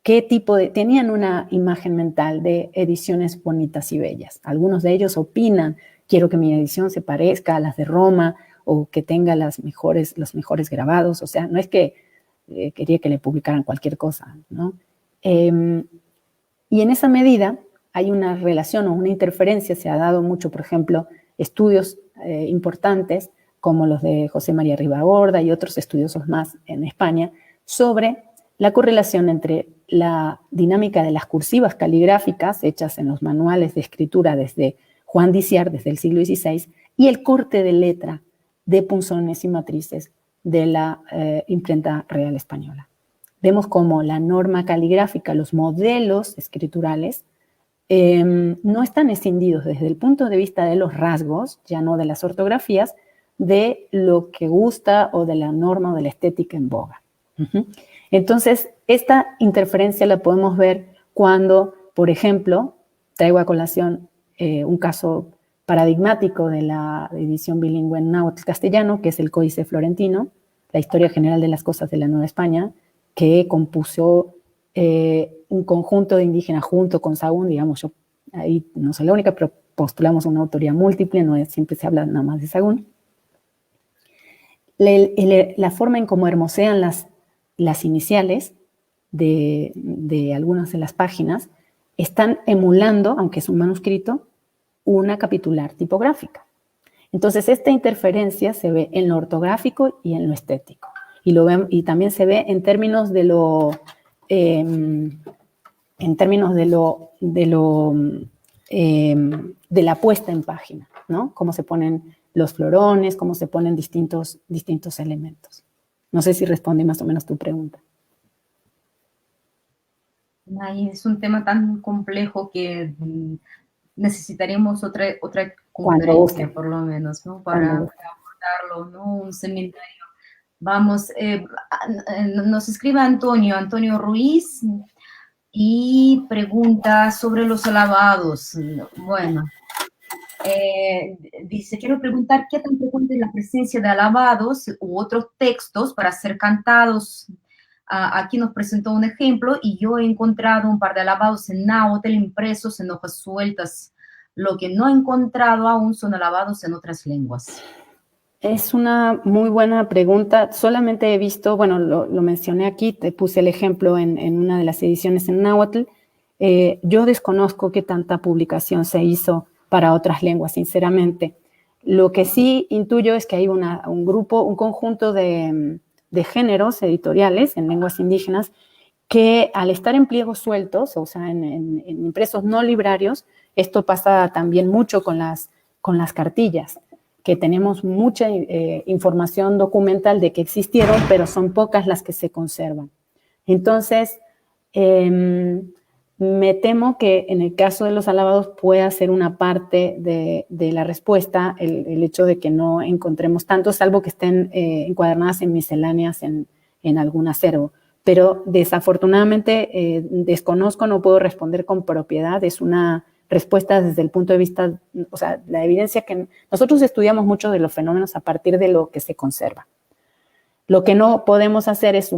tenían una imagen mental de ediciones bonitas y bellas. Algunos de ellos opinan quiero que mi edición se parezca a las de Roma o que tenga los mejores grabados. O sea, no es que quería que le publicaran cualquier cosa, ¿no? Y en esa medida hay una relación o una interferencia, se ha dado mucho, por ejemplo, estudios importantes como los de José María Ribagorda y otros estudiosos más en España, sobre la correlación entre la dinámica de las cursivas caligráficas hechas en los manuales de escritura desde Juan Diciar, desde el siglo XVI, y el corte de letra de punzones y matrices de la imprenta real española. Vemos cómo la norma caligráfica, los modelos escriturales, no están escindidos desde el punto de vista de los rasgos, ya no de las ortografías, de lo que gusta o de la norma o de la estética en boga. Entonces, esta interferencia la podemos ver cuando, por ejemplo, traigo a colación un caso paradigmático de la edición bilingüe en náhuatl castellano, que es el Códice Florentino, la historia general de las cosas de la Nueva España, que compuso un conjunto de indígenas junto con Sahagún. Digamos, yo ahí no soy la única, pero postulamos una autoría múltiple, no es, siempre se habla nada más de Sahagún. La forma en cómo hermosean las iniciales de algunas de las páginas están emulando, aunque es un manuscrito, una capitular tipográfica. Entonces, esta interferencia se ve en lo ortográfico y en lo estético. Y también se ve en términos de la puesta en página, ¿no? Cómo se ponen los florones, cómo se ponen distintos elementos. No sé si respondí más o menos tu pregunta. Ay, es un tema tan complejo que necesitaremos otra conferencia, por lo menos, ¿no? Para abordarlo, ¿no? Un seminario. Vamos, nos escribe Antonio Ruiz y pregunta sobre los alabados. Bueno, dice, quiero preguntar qué tan frecuente es la presencia de alabados u otros textos para ser cantados. Aquí nos presentó un ejemplo y yo he encontrado un par de alabados en náhuatl impresos en hojas sueltas. Lo que no he encontrado aún son alabados en otras lenguas. Es una muy buena pregunta. Solamente he visto, bueno, lo mencioné aquí, te puse el ejemplo en una de las ediciones en náhuatl. Yo desconozco qué tanta publicación se hizo para otras lenguas, sinceramente. Lo que sí intuyo es que hay un conjunto de géneros editoriales en lenguas indígenas que al estar en pliegos sueltos, o sea, en impresos no librarios, esto pasa también mucho con las cartillas, que tenemos mucha información documental de que existieron, pero son pocas las que se conservan. Entonces, me temo que en el caso de los alabados pueda ser una parte de la respuesta el hecho de que no encontremos tanto, salvo que estén encuadernadas en misceláneas en algún acervo. Pero desafortunadamente desconozco, no puedo responder con propiedad, es una respuesta desde el punto de vista, o sea, la evidencia que nosotros estudiamos mucho de los fenómenos a partir de lo que se conserva. Lo que no podemos hacer es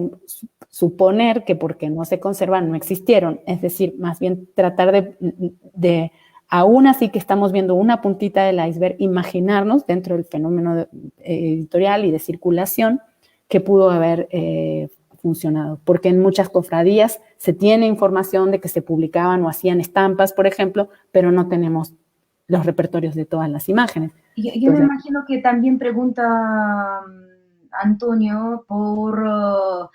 suponer que porque no se conservan no existieron, es decir, más bien tratar de aún así que estamos viendo una puntita del iceberg, imaginarnos dentro del fenómeno editorial y de circulación que pudo haber funcionado, porque en muchas cofradías se tiene información de que se publicaban o hacían estampas, por ejemplo, pero no tenemos los repertorios de todas las imágenes. Yo me imagino que también pregunta Antonio por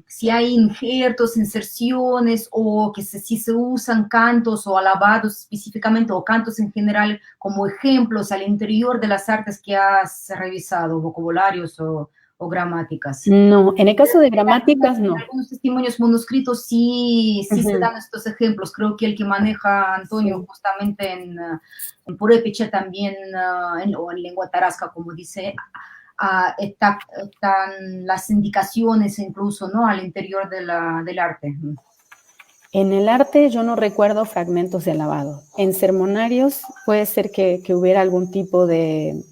si hay injertos, inserciones, o que si se usan cantos o alabados específicamente, o cantos en general como ejemplos al interior de las artes que has revisado, vocabularios o gramáticas. No, en el caso de gramáticas, no. En algunos testimonios manuscritos sí se dan estos ejemplos. Creo que el que maneja Antonio justamente en purépecha también, o en lengua tarasca, como dice, están las indicaciones incluso, ¿no?, al interior del arte. En el arte yo no recuerdo fragmentos de alabado. En sermonarios puede ser que hubiera algún tipo de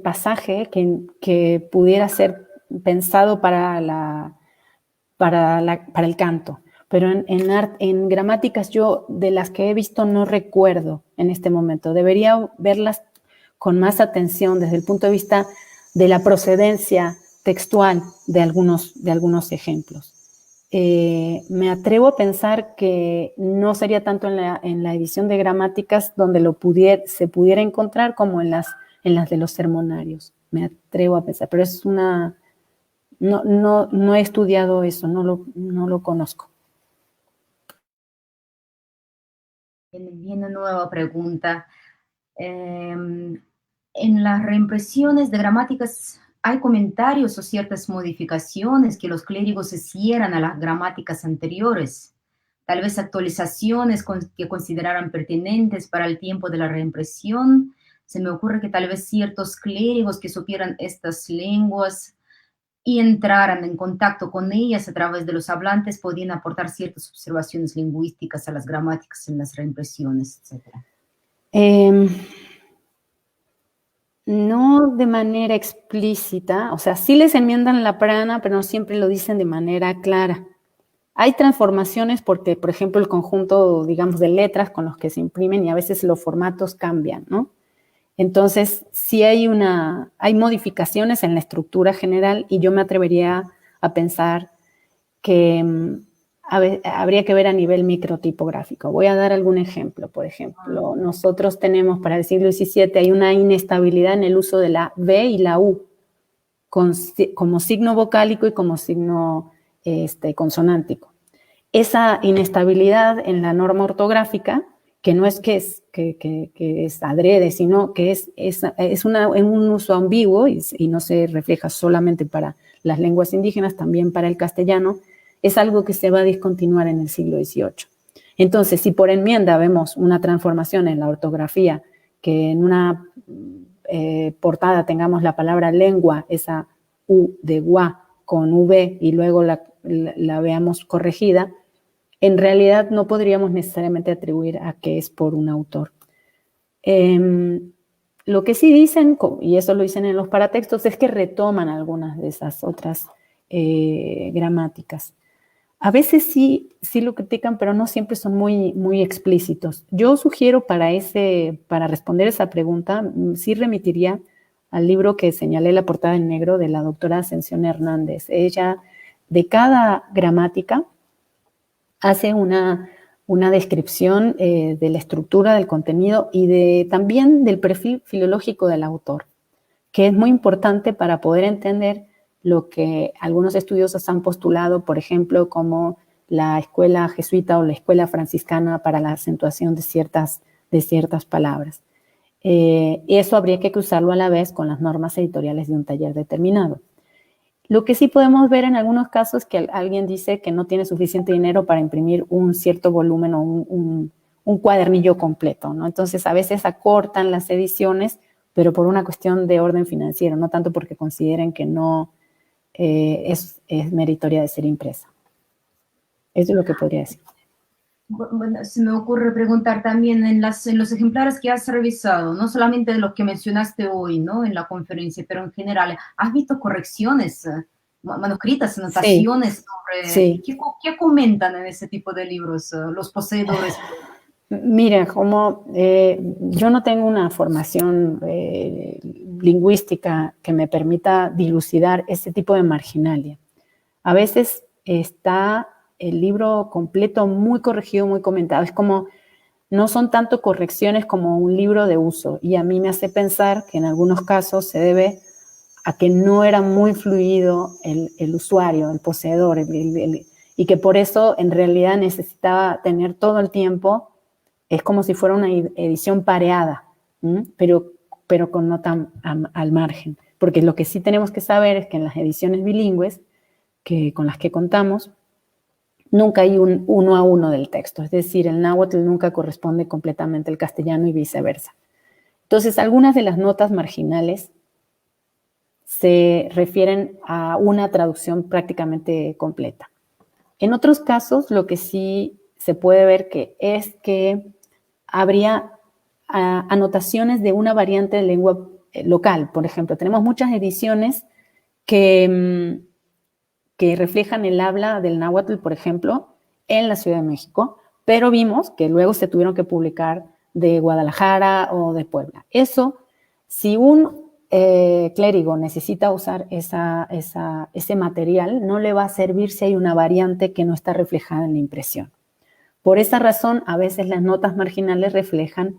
pasaje que pudiera ser pensado para el canto. pero en gramáticas yo de las que he visto no recuerdo en este momento. Debería verlas con más atención desde el punto de vista de la procedencia textual de algunos ejemplos. Me atrevo a pensar que no sería tanto en la edición de gramáticas donde se pudiera encontrar como en las de los sermonarios. Me atrevo a pensar, pero es una... No he estudiado eso, no lo conozco. Viene una nueva pregunta. En las reimpresiones de gramáticas hay comentarios o ciertas modificaciones que los clérigos hicieran a las gramáticas anteriores, tal vez actualizaciones que consideraran pertinentes para el tiempo de la reimpresión. Se me ocurre que tal vez ciertos clérigos que supieran estas lenguas y entraran en contacto con ellas a través de los hablantes podían aportar ciertas observaciones lingüísticas a las gramáticas en las reimpresiones, etc. No de manera explícita, o sea, sí les enmiendan la prana, pero no siempre lo dicen de manera clara. Hay transformaciones porque, por ejemplo, el conjunto, digamos, de letras con los que se imprimen y a veces los formatos cambian, ¿no? Entonces, sí hay modificaciones en la estructura general y yo me atrevería a pensar que habría que ver a nivel microtipográfico. Voy a dar algún ejemplo. Por ejemplo, nosotros tenemos para el siglo XVII hay una inestabilidad en el uso de la B y la U como signo vocálico y como signo consonántico. Esa inestabilidad en la norma ortográfica, que no es que es adrede, sino que es un uso ambiguo y no se refleja solamente para las lenguas indígenas, también para el castellano, es algo que se va a discontinuar en el siglo XVIII. Entonces, si por enmienda vemos una transformación en la ortografía, que en una portada tengamos la palabra lengua, esa U de gua con V y luego la veamos corregida, en realidad no podríamos necesariamente atribuir a que es por un autor. Lo que sí dicen, y eso lo dicen en los paratextos, es que retoman algunas de esas otras gramáticas. A veces sí lo critican, pero no siempre son muy explícitos. Yo sugiero para responder esa pregunta, sí remitiría al libro que señalé la portada en negro de la doctora Ascensión Hernández. Ella, de cada gramática, hace una descripción de la estructura del contenido y también del perfil filológico del autor, que es muy importante para poder entender lo que algunos estudiosos han postulado, por ejemplo, como la escuela jesuita o la escuela franciscana para la acentuación de ciertas palabras. Eso habría que cruzarlo a la vez con las normas editoriales de un taller determinado. Lo que sí podemos ver en algunos casos es que alguien dice que no tiene suficiente dinero para imprimir un cierto volumen o un cuadernillo completo, ¿no? Entonces, a veces acortan las ediciones, pero por una cuestión de orden financiero, no tanto porque consideren que no es meritoria de ser impresa. Eso es lo que podría decir. Bueno, se me ocurre preguntar también en los ejemplares que has revisado, no solamente de los que mencionaste hoy, ¿no? En la conferencia, pero en general, ¿has visto correcciones manuscritas, anotaciones sobre sí. ¿Qué comentan en ese tipo de libros los poseedores? Mira, como yo no tengo una formación lingüística que me permita dilucidar ese tipo de marginalia. A veces está el libro completo muy corregido, muy comentado. Es como, no son tanto correcciones como un libro de uso. Y a mí me hace pensar que en algunos casos se debe a que no era muy fluido el usuario, el poseedor, y que por eso en realidad necesitaba tener todo el tiempo. Es como si fuera una edición pareada, pero con nota al margen. Porque lo que sí tenemos que saber es que en las ediciones bilingües con las que contamos, nunca hay un 1 a 1 del texto. Es decir, el náhuatl nunca corresponde completamente al castellano y viceversa. Entonces, algunas de las notas marginales se refieren a una traducción prácticamente completa. En otros casos, lo que sí se puede ver es que habría anotaciones de una variante de lengua local. Por ejemplo, tenemos muchas ediciones que reflejan el habla del náhuatl, por ejemplo, en la Ciudad de México, pero vimos que luego se tuvieron que publicar de Guadalajara o de Puebla. Eso, si un clérigo necesita usar ese material, no le va a servir si hay una variante que no está reflejada en la impresión. Por esa razón, a veces las notas marginales reflejan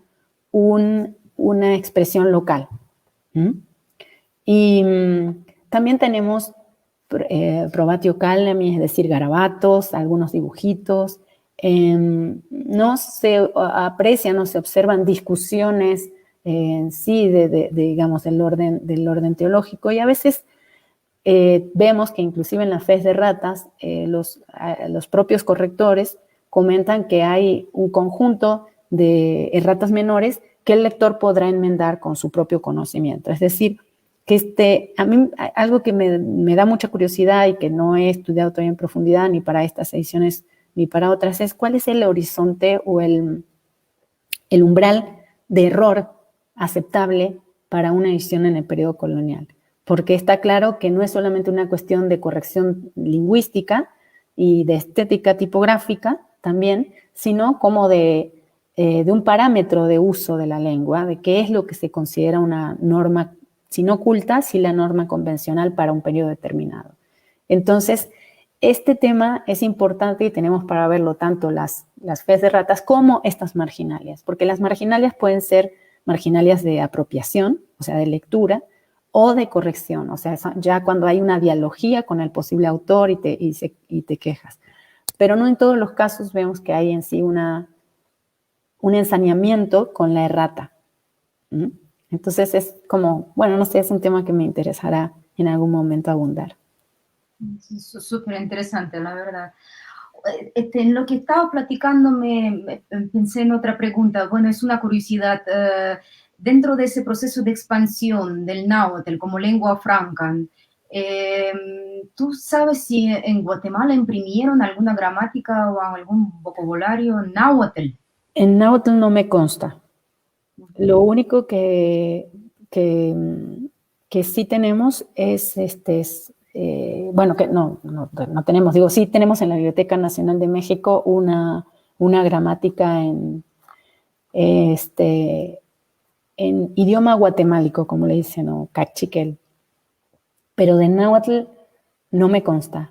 una expresión local. Y también tenemos probatio calami, es decir, garabatos, algunos dibujitos. No se aprecian, no se observan discusiones en sí digamos, del orden teológico, y a veces vemos que inclusive en la Fez de Ratas los propios correctores comentan que hay un conjunto de erratas menores que el lector podrá enmendar con su propio conocimiento. Es decir, que a mí algo que me da mucha curiosidad y que no he estudiado todavía en profundidad ni para estas ediciones ni para otras es cuál es el horizonte o el umbral de error aceptable para una edición en el periodo colonial. Porque está claro que no es solamente una cuestión de corrección lingüística y de estética tipográfica también, sino como de un parámetro de uso de la lengua, de qué es lo que se considera una norma, si no culta, si la norma convencional para un periodo determinado. Entonces, este tema es importante y tenemos para verlo tanto las Fez de Ratas como estas marginalias, porque las marginalias pueden ser marginalias de apropiación, o sea, de lectura, o de corrección, o sea, ya cuando hay una dialogía con el posible autor y te quejas. Pero no en todos los casos vemos que hay en sí un ensañamiento con la errata. Entonces es como, bueno, no sé, es un tema que me interesará en algún momento abundar. Es súper interesante, la verdad. En lo que estaba platicando pensé en otra pregunta. Bueno, es una curiosidad. Dentro de ese proceso de expansión del náhuatl como lengua franca, ¿tú sabes si en Guatemala imprimieron alguna gramática o algún vocabulario náhuatl? En náhuatl no me consta. Lo único que sí tenemos es bueno, que no tenemos, digo, sí tenemos en la Biblioteca Nacional de México una gramática en idioma guatemálico, como le dicen, o cachiquel, pero de náhuatl no me consta.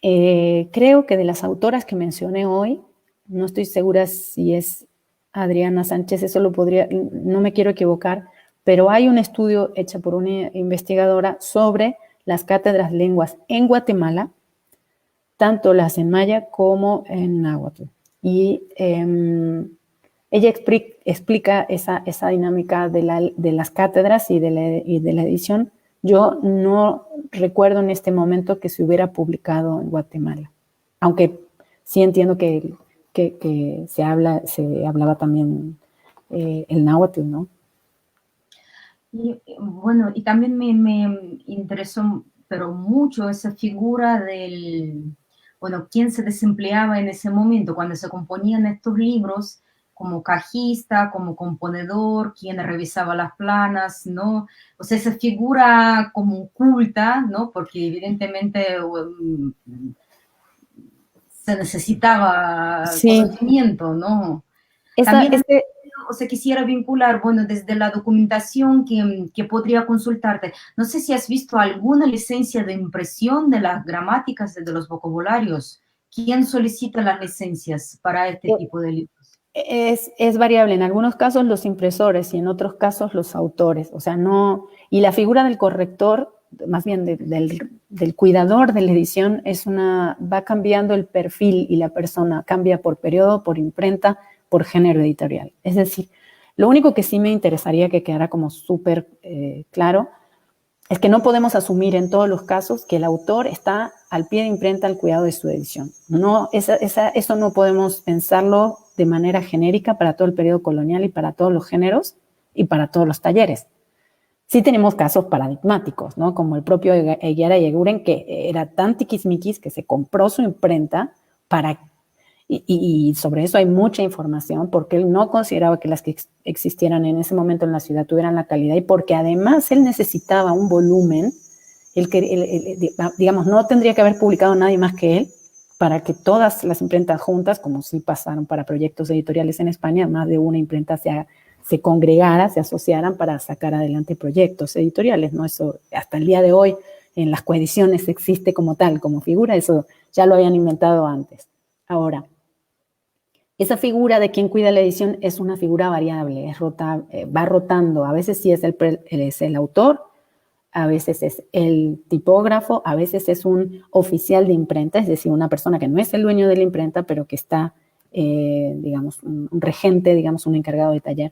Creo que de las autoras que mencioné hoy, no estoy segura si es Adriana Sánchez, eso lo podría, no me quiero equivocar, pero hay un estudio hecho por una investigadora sobre las cátedras de lenguas en Guatemala, tanto las en maya como en náhuatl. Y ella explica esa dinámica de las cátedras y de la edición. Yo no recuerdo en este momento que se hubiera publicado en Guatemala, aunque sí entiendo que se hablaba también el náhuatl, ¿no? Y bueno, y también me interesó, pero mucho esa figura bueno, quién se desempleaba en ese momento, cuando se componían estos libros, como cajista, como componedor, quién revisaba las planas, ¿no? O sea, esa figura como oculta, ¿no? Porque evidentemente se necesitaba conocimiento, ¿no? También, o sea, quisiera vincular, bueno, desde la documentación que podría consultarte. No sé si has visto alguna licencia de impresión de las gramáticas de los vocabularios. ¿Quién solicita las licencias para este tipo de libros? Es variable. En algunos casos los impresores y en otros casos los autores. O sea, no... Y la figura del corrector, más bien del cuidador de la edición, va cambiando el perfil y la persona cambia por periodo, por imprenta, por género editorial. Es decir, lo único que sí me interesaría que quedara como súper claro es que no podemos asumir en todos los casos que el autor está al pie de imprenta al cuidado de su edición. No, eso no podemos pensarlo de manera genérica para todo el periodo colonial y para todos los géneros y para todos los talleres. Sí tenemos casos paradigmáticos, ¿no? Como el propio Eguiara Eguiguren, que era tan tiquismiquis que se compró su imprenta y sobre eso hay mucha información, porque él no consideraba que las que existieran en ese momento en la ciudad tuvieran la calidad y porque además él necesitaba un volumen, digamos, no tendría que haber publicado nadie más que él, para que todas las imprentas juntas, como sí pasaron para proyectos editoriales en España, más de una imprenta se congregara, se asociaran para sacar adelante proyectos editoriales, ¿no? Eso hasta el día de hoy en las coediciones existe como tal, como figura, eso ya lo habían inventado antes. Ahora, esa figura de quien cuida la edición es una figura variable, va rotando, a veces sí es el autor, a veces es el tipógrafo, a veces es un oficial de imprenta, es decir, una persona que no es el dueño de la imprenta, pero que está, digamos, un regente, digamos, un encargado de taller.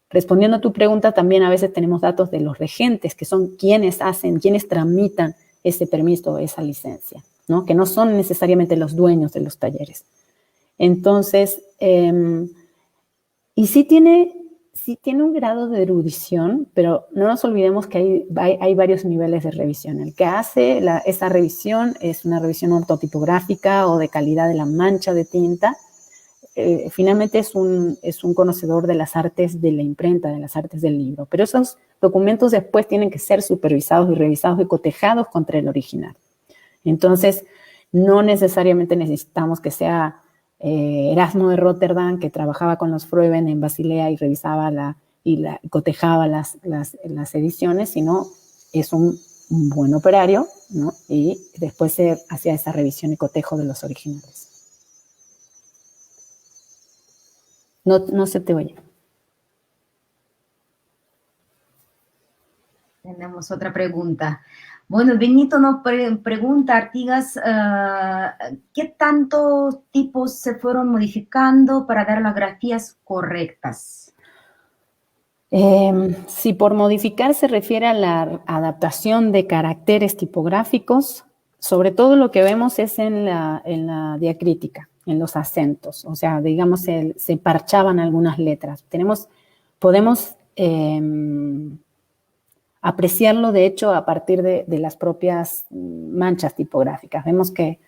Respondiendo a tu pregunta, también a veces tenemos datos de los regentes, que son quienes tramitan ese permiso, esa licencia, ¿no? Que no son necesariamente los dueños de los talleres. Entonces, y sí tiene un grado de erudición, pero no nos olvidemos que hay varios niveles de revisión. El que hace esa revisión es una revisión ortotipográfica o de calidad de la mancha de tinta. Finalmente es un conocedor de las artes de la imprenta, de las artes del libro. Pero esos documentos después tienen que ser supervisados y revisados y cotejados contra el original. Entonces, no necesariamente necesitamos que sea Erasmo de Rotterdam, que trabajaba con los Freuben en Basilea y revisaba y cotejaba las ediciones, sino es un buen operario, ¿no? Y después se hacía esa revisión y cotejo de los originales. No se te oye. Tenemos otra pregunta. Bueno, Benito nos pregunta, Artigas, ¿qué tantos tipos se fueron modificando para dar las grafías correctas? Si por modificar se refiere a la adaptación de caracteres tipográficos, sobre todo lo que vemos es en la diacrítica, en los acentos. O sea, digamos, se parchaban algunas letras. Podemos apreciarlo, de hecho, a partir de las propias manchas tipográficas. Vemos que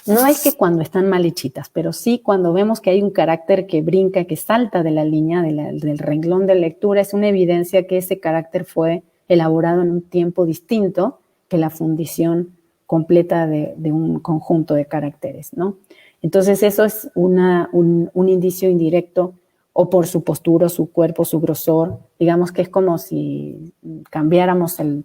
no es que cuando están mal hechitas, pero sí cuando vemos que hay un carácter que brinca, que salta de la línea, del renglón de lectura, es una evidencia que ese carácter fue elaborado en un tiempo distinto que la fundición completa de un conjunto de caracteres, ¿no? Entonces eso es un indicio indirecto, o por su postura, su cuerpo, su grosor. Digamos que es como si cambiáramos el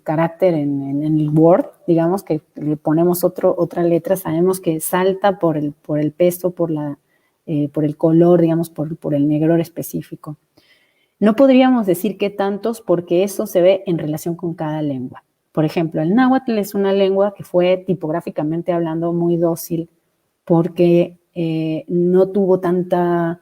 carácter en el Word, digamos que le ponemos otra letra, sabemos que salta por el peso, por el color, digamos, por el negror específico. No podríamos decir qué tantos porque eso se ve en relación con cada lengua. Por ejemplo, el náhuatl es una lengua que fue tipográficamente hablando muy dócil porque no tuvo tanta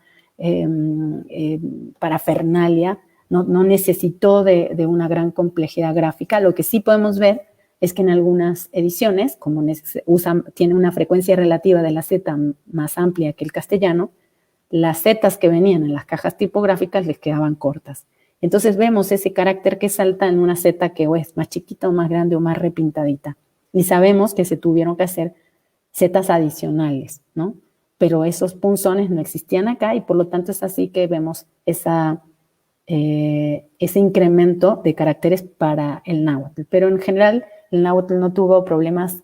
parafernalia, no necesitó de una gran complejidad gráfica. Lo que sí podemos ver es que en algunas ediciones, como tiene una frecuencia relativa de la Z más amplia que el castellano, las zetas que venían en las cajas tipográficas les quedaban cortas. Entonces vemos ese carácter que salta en una Z que o es más chiquita o más grande o más repintadita. Y sabemos que se tuvieron que hacer zetas adicionales, ¿no? Pero esos punzones no existían acá y por lo tanto es así que vemos ese incremento de caracteres para el náhuatl. Pero en general el náhuatl no tuvo problemas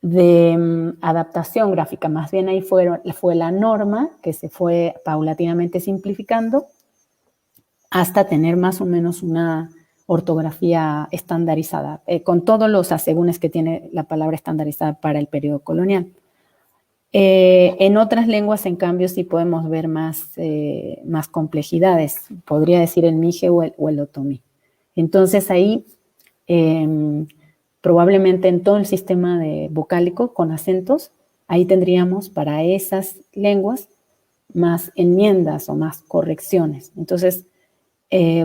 de adaptación gráfica, más bien ahí fue la norma que se fue paulatinamente simplificando hasta tener más o menos una ortografía estandarizada, con todos los asegúnes que tiene la palabra estandarizada para el periodo colonial. En otras lenguas, en cambio, sí podemos ver más complejidades, podría decir el mije o el otomí. Entonces ahí, probablemente en todo el sistema vocálico con acentos, ahí tendríamos para esas lenguas más enmiendas o más correcciones. Entonces,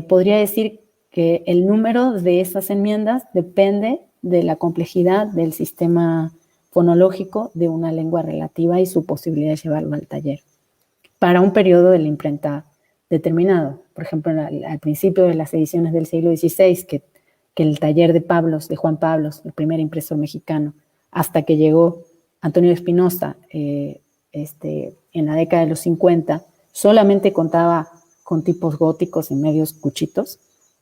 podría decir que el número de esas enmiendas depende de la complejidad del sistema fonológico de una lengua relativa y su posibilidad de llevarlo al taller para un periodo de la imprenta determinado. Por ejemplo, al principio de las ediciones del siglo XVI, que el taller de Juan Pablos, el primer impresor mexicano, hasta que llegó Antonio Espinosa en la década de los 50, solamente contaba con tipos góticos y medios cuchitos.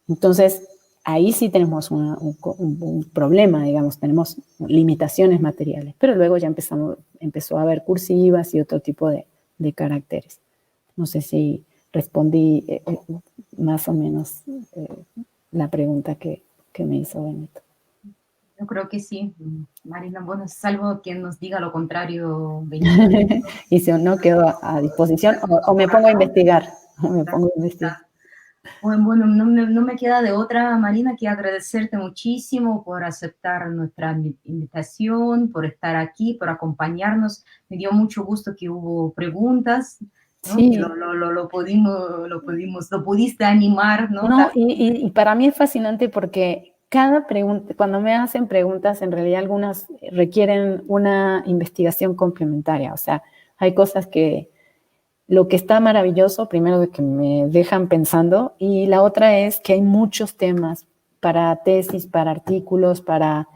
Entonces, ahí sí tenemos un problema, digamos, tenemos limitaciones materiales, pero luego ya empezó a haber cursivas y otro tipo de caracteres. No sé si respondí más o menos la pregunta que me hizo Benito. Yo creo que sí, Marina. Bueno, salvo quien nos diga lo contrario, Benito. Y si no, quedo a disposición o me pongo a investigar. Bueno, no me queda de otra, Marina, que agradecerte muchísimo por aceptar nuestra invitación, por estar aquí, por acompañarnos. Me dio mucho gusto que hubo preguntas, ¿no? Sí. Que lo pudiste animar, ¿no? No, y para mí es fascinante porque cada pregunta, cuando me hacen preguntas, en realidad algunas requieren una investigación complementaria. O sea, hay cosas que lo que está maravilloso, primero, de que me dejan pensando, y la otra es que hay muchos temas para tesis, para artículos, para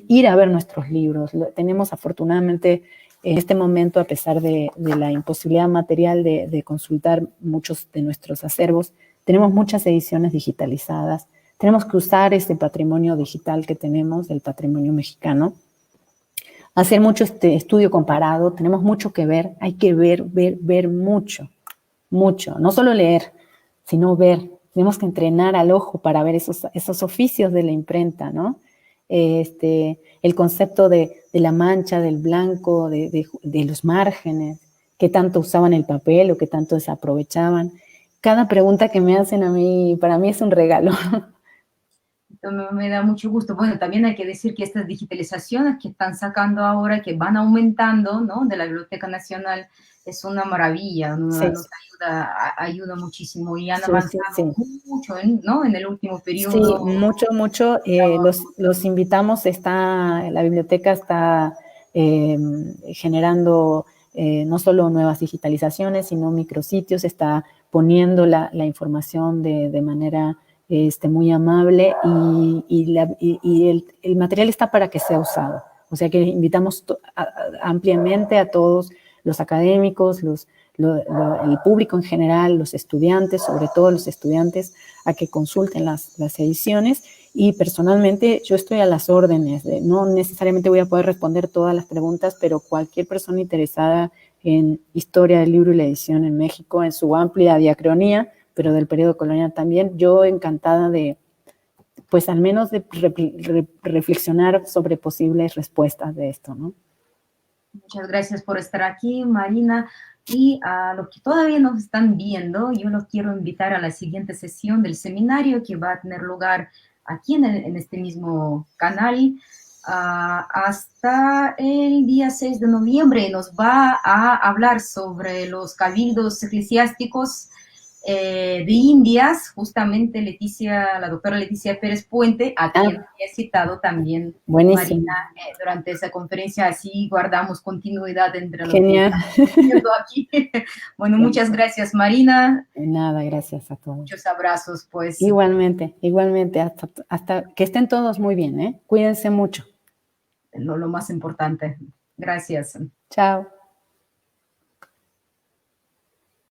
ir a ver nuestros libros. Tenemos afortunadamente en este momento, a pesar de la imposibilidad material de consultar muchos de nuestros acervos, tenemos muchas ediciones digitalizadas. Tenemos que usar este patrimonio digital que tenemos, del patrimonio mexicano, hacer mucho estudio comparado, tenemos mucho que ver, hay que ver mucho, no solo leer, sino ver, tenemos que entrenar al ojo para ver esos oficios de la imprenta, ¿no? El concepto de la mancha, del blanco, de los márgenes, qué tanto usaban el papel o qué tanto desaprovechaban. Cada pregunta que me hacen a mí, para mí es un regalo. Me da mucho gusto. Bueno, también hay que decir que estas digitalizaciones que están sacando ahora, que van aumentando, ¿no? De la Biblioteca Nacional, es una maravilla, ¿no? Sí. Nos ayuda muchísimo y han Sí, avanzado mucho, ¿no? En el último periodo. Sí, mucho. Los invitamos, la biblioteca está generando no solo nuevas digitalizaciones, sino micrositios, está poniendo la información de manera muy amable y el material está para que sea usado. O sea que invitamos ampliamente a todos los académicos, el público en general, los estudiantes, sobre todo los estudiantes, a que consulten las ediciones, y personalmente yo estoy a las órdenes. No necesariamente voy a poder responder todas las preguntas, pero cualquier persona interesada en historia del libro y la edición en México, en su amplia diacronía, pero del periodo colonial también, yo encantada de, pues al menos de reflexionar sobre posibles respuestas de esto, ¿no? Muchas gracias por estar aquí, Marina. Y a los que todavía nos están viendo, yo los quiero invitar a la siguiente sesión del seminario que va a tener lugar aquí en este mismo canal hasta el día 6 de noviembre. Nos va a hablar sobre los cabildos eclesiásticos de Indias, justamente la doctora Leticia Pérez Puente, a quien he citado también. Buenísimo. Marina durante esa conferencia, así guardamos continuidad entre lo Genial. que estamos viendo aquí. Bueno, muchas gracias, Marina. Nada, gracias a todos. Muchos abrazos, pues. Igualmente, hasta que estén todos muy bien, ¿eh? Cuídense mucho. Lo más importante. Gracias. Chao.